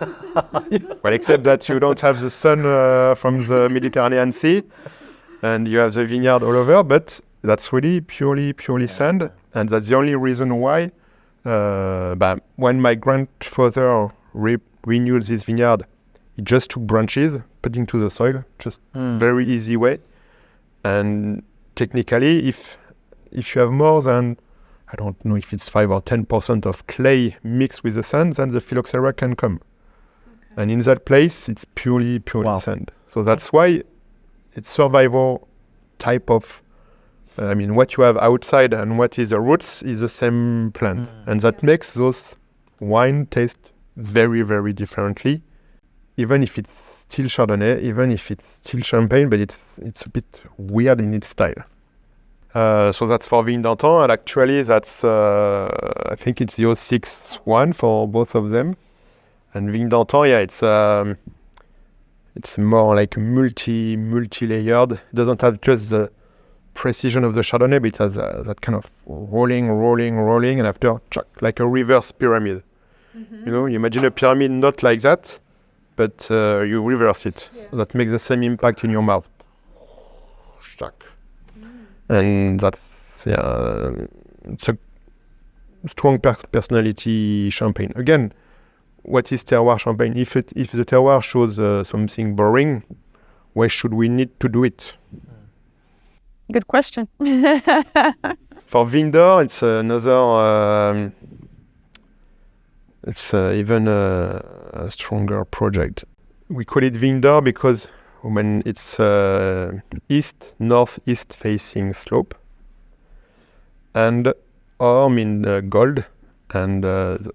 except that you don't have the sun from the Mediterranean Sea, and you have the vineyard all over, but that's really purely sand, and that's the only reason why when my grandfather renewed this vineyard, he just took branches, put into the soil, just very easy way. And technically, if you have more than, I don't know if it's 5 or 10% of clay mixed with the sand, then the phylloxera can come. Okay. And in that place, it's purely sand. So that's why it's survival type of, what you have outside and what is the roots is the same plant. And that makes those wine taste very, very differently. even if it's still Chardonnay, even if it's still Champagne, but it's a bit weird in its style. So that's for Vigne d'Antan, and actually that's, I think it's the 06 one for both of them. And Vigne d'Antan, yeah, it's more like multi-layered. It doesn't have just the precision of the Chardonnay, but it has that kind of rolling, and after, like a reverse pyramid. Mm-hmm. You know, you imagine a pyramid not like that, but you reverse it. Yeah. That makes the same impact in your mouth. And that's, it's a strong personality champagne. Again, what is terroir champagne? If the terroir shows something boring, why should we need to do it? Good question. For Vigne d'Or, it's another, it's even a stronger project. We call it Vigne d'Or because when it's northeast facing slope, and or mean gold, and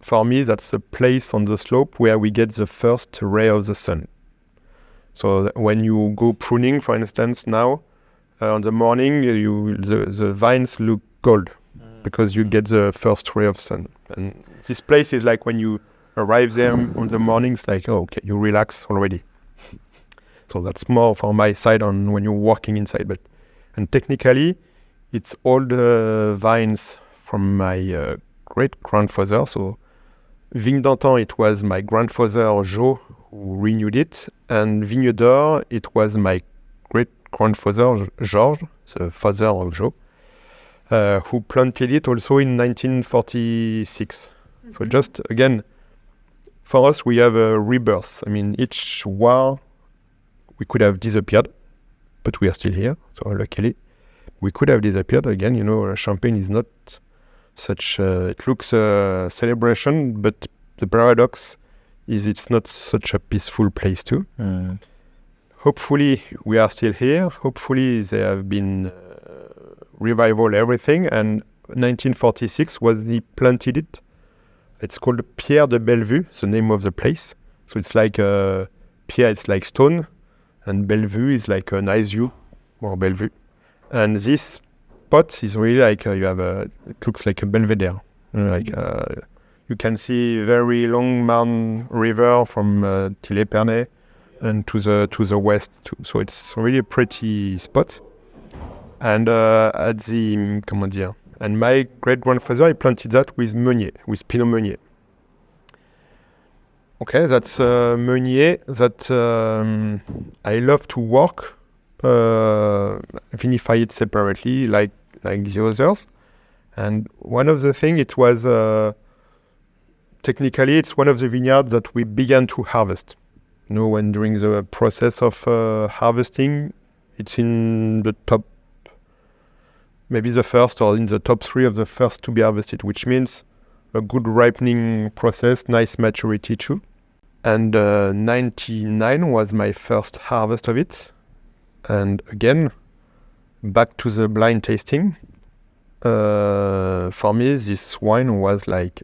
for me that's the place on the slope where we get the first ray of the sun. So when you go pruning, for instance, now on the morning, the vines look gold because you get the first ray of sun. And this place is like when you arrive there on the mornings, like, oh, okay, you relax already. So that's more for my side on when you're walking inside. And technically, it's all the vines from my great-grandfather. So Vigne d'Antan, it was my grandfather, Jo, who renewed it. And Vigne d'Or, it was my great-grandfather, Georges, the father of Jo, who planted it also in 1946. Mm-hmm. So just, again, for us, we have a rebirth. I mean, each war, we could have disappeared, but we are still here, so luckily. We could have disappeared again, you know, Champagne is not such, it looks a celebration, but the paradox is it's not such a peaceful place too. Mm. Hopefully we are still here, hopefully they have been revival everything, and 1946 was he planted it. It's called Pierre de Bellevue, the name of the place. So it's like, Pierre, it's like stone, and Bellevue is like a nice view, or Bellevue. And this spot is really like, it looks like a belvedere. You can see very long Marne River from Tille-Épernay and to the west too. So it's really a pretty spot. And at the, comment dire, and my great-grandfather, he planted that with Meunier, with Pinot Meunier. Okay, that's Meunier that I love to work, vinify it separately like the others. And one of the things, it was, technically, it's one of the vineyards that we began to harvest. You know, when during the process of harvesting, it's in the top, maybe the first or in the top 3 of the first to be harvested, which means a good ripening process, nice maturity too. And 99 was my first harvest of it. And again, back to the blind tasting. For me, this wine was like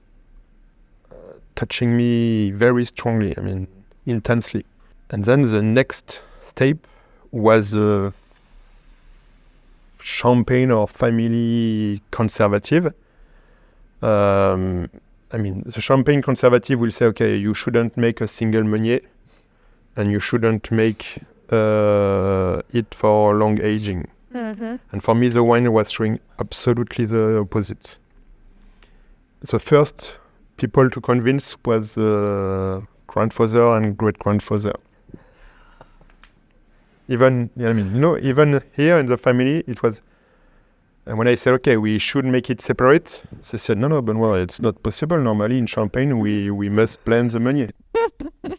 touching me very strongly, I mean, intensely. And then the next step was Champagne or family conservative. I mean, the Champagne conservative will say, okay, you shouldn't make a single Meunier, and you shouldn't make it for long aging. Mm-hmm. And for me, the wine was showing absolutely the opposite. The first people to convince was the grandfather and great-grandfather. Even here in the family, it was. And when I said, okay, we should make it separate, they said, no, Benoît, it's not possible. Normally in Champagne, we must blend the Meunier.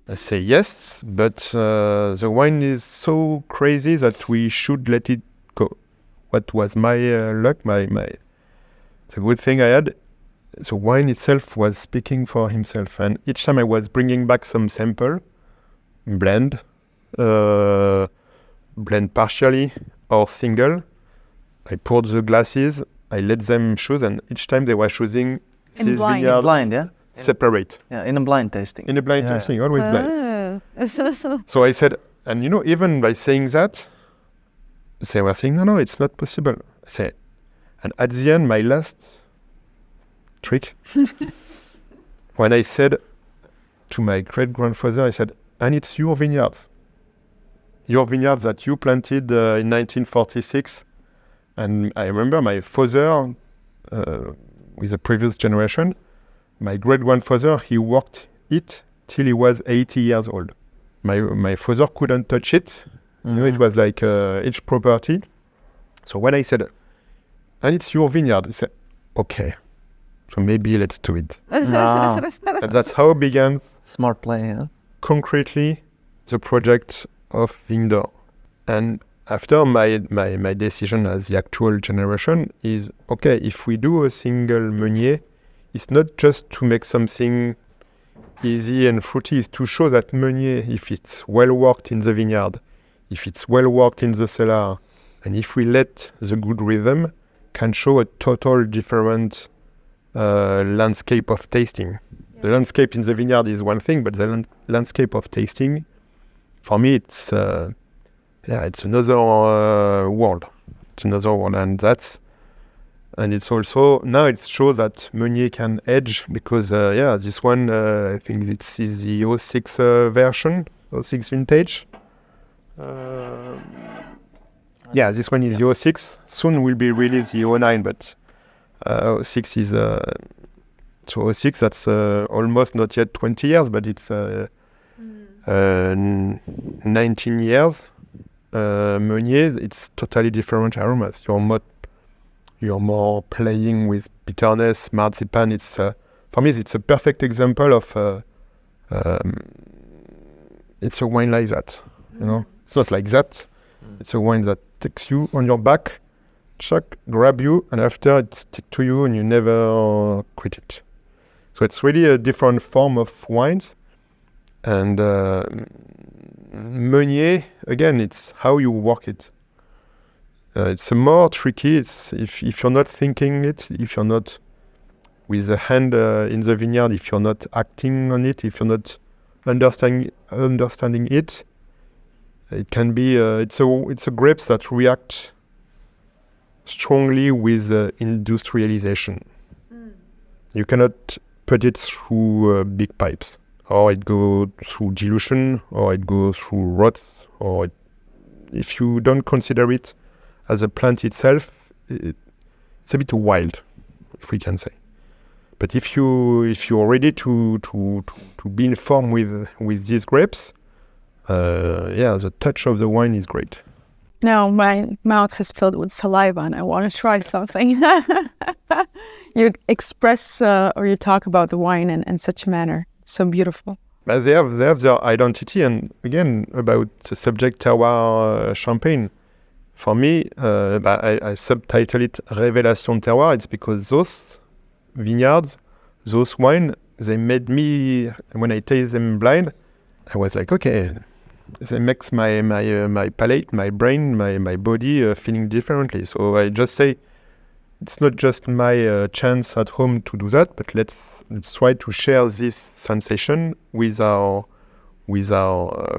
I say, yes, but the wine is so crazy that we should let it go. What was my luck, the good thing I had, the wine itself was speaking for himself. And each time I was bringing back some sample, blend partially or single, I poured the glasses, I let them choose, and each time they were choosing this vineyard blind, yeah? separate. Yeah, in a blind tasting. In a blind tasting, always blind. So I said, and even by saying that, they were saying, no, it's not possible. I say, and at the end, my last trick, when I said to my great-grandfather, I said, and it's your vineyard that you planted in 1946. And I remember my father, with the previous generation, my great-grandfather, he worked it till he was 80 years old. My father couldn't touch it. It was like each property. So when I said, and it's your vineyard, he said, okay, so maybe let's do it. No. And that's how began Smart play, yeah? concretely the project of Vindor. And after my decision as the actual generation is, okay, if we do a single meunier, it's not just to make something easy and fruity, it's to show that meunier, if it's well worked in the vineyard, if it's well worked in the cellar, and if we let the good rhythm, can show a total different landscape of tasting. The landscape in the vineyard is one thing, but the landscape of tasting, for me, it's another world. It's another world, and it's also now it shows that meunier can edge because this one I think this is the 06 version, 06 vintage. This one is the 06. Soon will be released the 09, but 06 is so 06. That's almost not yet 20 years, but it's 19 years. Meunier, it's totally different aromas. You're more playing with bitterness, marzipan. It's for me, it's a perfect example of it's a wine like that. It's not like that. It's a wine that takes you on your back, grab you, and after it sticks to you, and you never quit it. So it's really a different form of wines, and meunier again, it's how you work it. It's more tricky. It's if you're not thinking it, if you're not with the hand in the vineyard, if you're not acting on it, if you're not understanding it, it can be. It's a grapes that react strongly with industrialization. You cannot put it through big pipes, or it goes through dilution, or it goes through rot, or if you don't consider it as a plant itself, it's a bit wild, if we can say. But if you're ready to be informed with these grapes, the touch of the wine is great. Now my mouth is filled with saliva and I want to try something. You express or you talk about the wine in such a manner. So beautiful. But they have their identity, and again, about the subject terroir champagne. For me, I subtitle it Révélation Terroir. It's because those vineyards, those wine, they made me, when I taste them blind, I was like, okay, they makes my palate, my brain, my body feeling differently. So I just say, it's not just my chance at home to do that, but let's try to share this sensation with our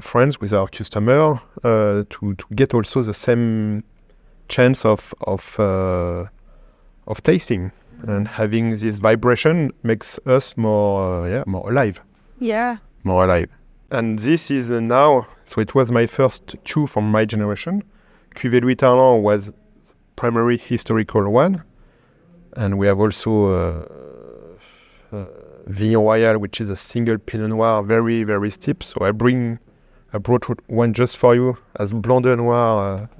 friends, with our customer, to get also the same chance of tasting, and having this vibration makes us more alive. Yeah. More alive. And this is now. So it was my first two from my generation. Cuvée Louis Tarlant was primary historical one, and we have also Vignon Royal, which is a single Pinot Noir, very, very steep. So I brought one just for you as Blanc de Noir,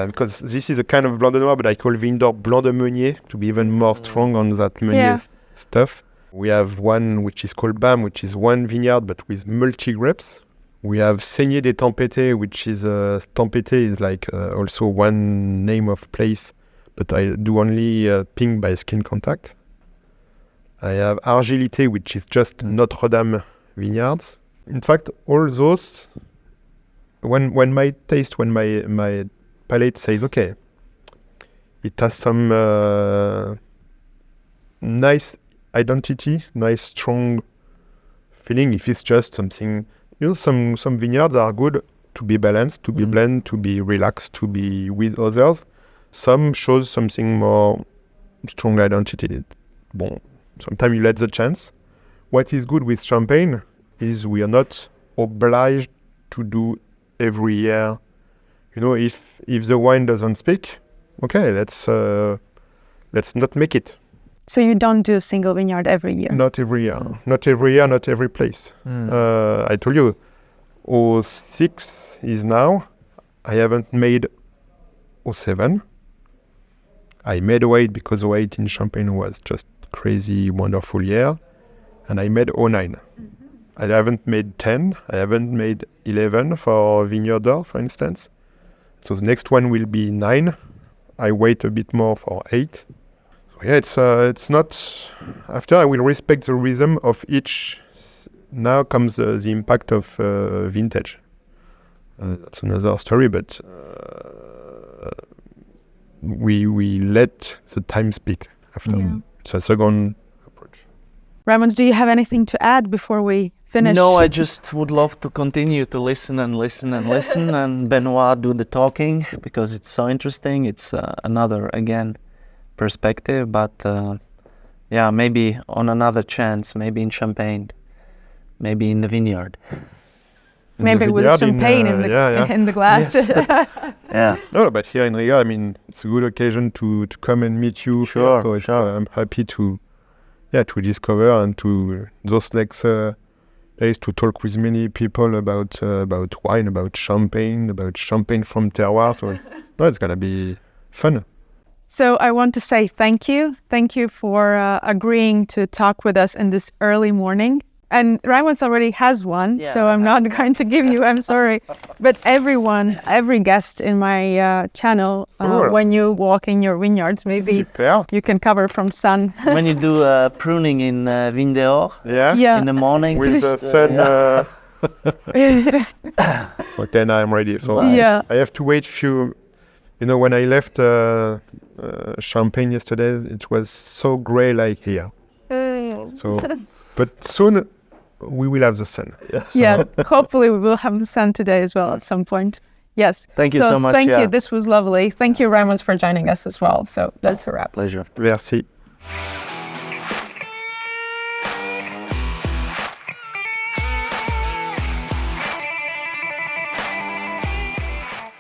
because this is a kind of Blanc de Noir, but I call Vindor Blanc de Meunier to be even more strong on that Meunier stuff. We have one which is called BAM, which is one vineyard but with multi-grapes. We have Saignée des Tempêtés, which is Tempêté is like also one name of place, but I do only ping by skin contact. I have Argilité, which is just Notre Dame vineyards. In fact, all those, when my palate says, okay, it has some nice identity, nice strong feeling. If it's just something, some vineyards are good to be balanced, to be blend, to be relaxed, to be with others. Some shows something more strong identity. Bon, sometimes you let the chance. What is good with champagne is we are not obliged to do every year. If the wine doesn't speak, okay, let's not make it. So you don't do single vineyard every year? Not every year. Not every year, not every place. I told you, 06 is now. I haven't made 07. I made 08 because 08 in Champagne was just crazy, wonderful year. And I made 09. I haven't made 10. I haven't made 11 for Vineyard d'Or, for instance. So the next one will be 9. I wait a bit more for 8. So yeah, it's not... After, I will respect the rhythm of each. Now comes the impact of vintage. That's another story, but we let the time speak after. Yeah. It's a second approach. Raimonds, do you have anything to add before we finish? No, I just would love to continue to listen and Benoît do the talking, because it's so interesting. It's another, again, perspective, but maybe on another chance, maybe in Champagne, maybe in the vineyard. Maybe with champagne in the glass. Yes. Yeah. No, but here in Riga, it's a good occasion to come and meet you. Sure, So I'm happy to discover and to those next days to talk with many people about wine, about champagne from Terroir. So it's gonna be fun. So I want to say thank you. Thank you for agreeing to talk with us in this early morning. And Raimonds already has one, so I'm not going to give you, I'm sorry. But every guest in my channel, when you walk in your vineyards, maybe you can cover from sun. When you do pruning in Vin d'Or in the morning. With the sun. But then I'm ready. So I have to wait when I left Champagne yesterday, it was so grey like here. But soon we will have the sun. Hopefully we will have the sun today as well at some point. Yes. Thank you so much. Thank you. This was lovely. Thank you, Raimonds, for joining us as well. So that's a wrap. Pleasure. Merci.